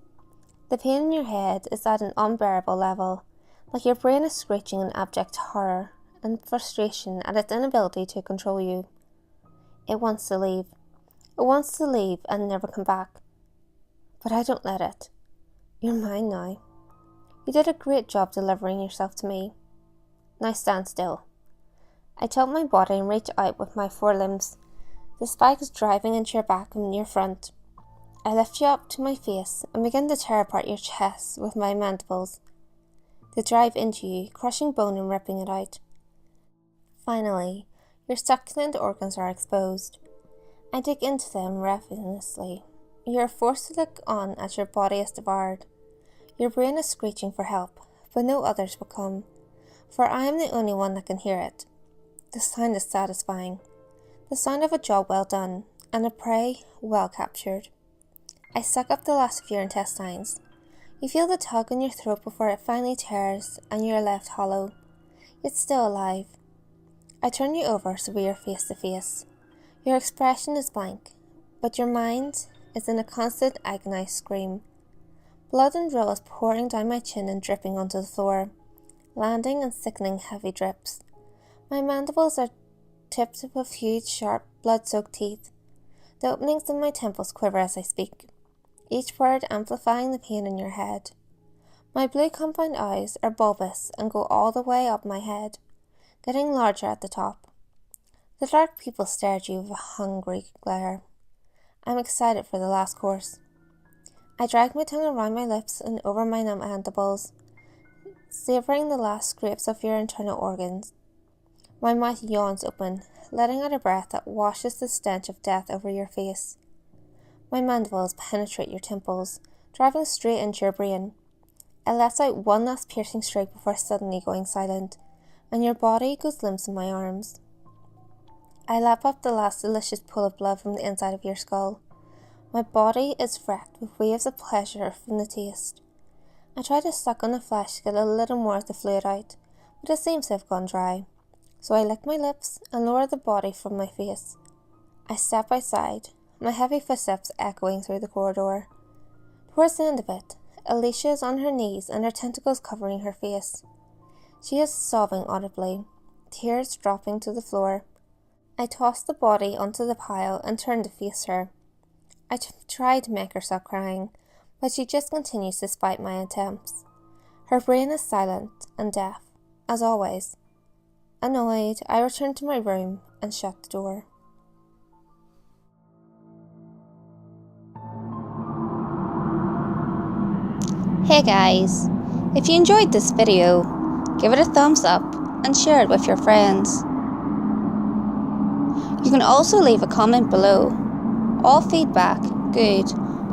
The pain in your head is at an unbearable level, like your brain is screeching in abject horror and frustration at its inability to control you. It wants to leave. It wants to leave and never come back. But I don't let it. You're mine now. You did a great job delivering yourself to me. Now stand still. I tilt my body and reach out with my forelimbs, the spikes driving into your back and your front. I lift you up to my face and begin to tear apart your chest with my mandibles. They drive into you, crushing bone and ripping it out. Finally, your succulent organs are exposed. I dig into them ravenously. You are forced to look on as your body is devoured. Your brain is screeching for help, but no others will come, for I am the only one that can hear it. The sound is satisfying, the sound of a job well done, and a prey well captured. I suck up the last of your intestines. You feel the tug in your throat before it finally tears and you are left hollow, yet still alive. I turn you over so we are face to face. Your expression is blank, but your mind is in a constant agonized scream. Blood and drool is pouring down my chin and dripping onto the floor, landing in sickening heavy drips. My mandibles are tipped with huge, sharp, blood-soaked teeth. The openings in my temples quiver as I speak, each word amplifying the pain in your head. My blue compound eyes are bulbous and go all the way up my head, getting larger at the top. The dark pupils stare at you with a hungry glare. I'm excited for the last course. I drag my tongue around my lips and over my mandibles, savouring the last scrapes of your internal organs. My mouth yawns open, letting out a breath that washes the stench of death over your face. My mandibles penetrate your temples, driving straight into your brain. It lets out one last piercing shriek before suddenly going silent, and your body goes limp in my arms. I lap up the last delicious pool of blood from the inside of your skull. My body is wrecked with waves of pleasure from the taste. I try to suck on the flesh to get a little more of the fluid out, but it seems to have gone dry. So I lick my lips and lower the body from my face. I step outside, my heavy footsteps echoing through the corridor. Towards the end of it, Alicia is on her knees and her tentacles covering her face. She is sobbing audibly, tears dropping to the floor. I toss the body onto the pile and turn to face her. I try to make her stop crying, but she just continues despite my attempts. Her brain is silent and deaf, as always. Annoyed, I return to my room and shut the door. Hey guys, if you enjoyed this video, give it a thumbs up and share it with your friends. You can also leave a comment below. All feedback, good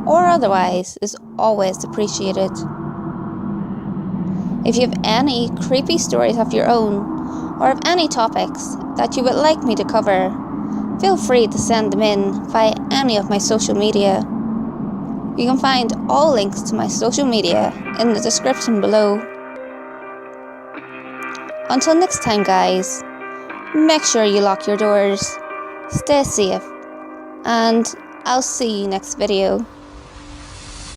or otherwise, is always appreciated. If you have any creepy stories of your own, or have any topics that you would like me to cover, feel free to send them in via any of my social media. You can find all links to my social media in the description below. Until next time guys, make sure you lock your doors, stay safe, and I'll see you next video.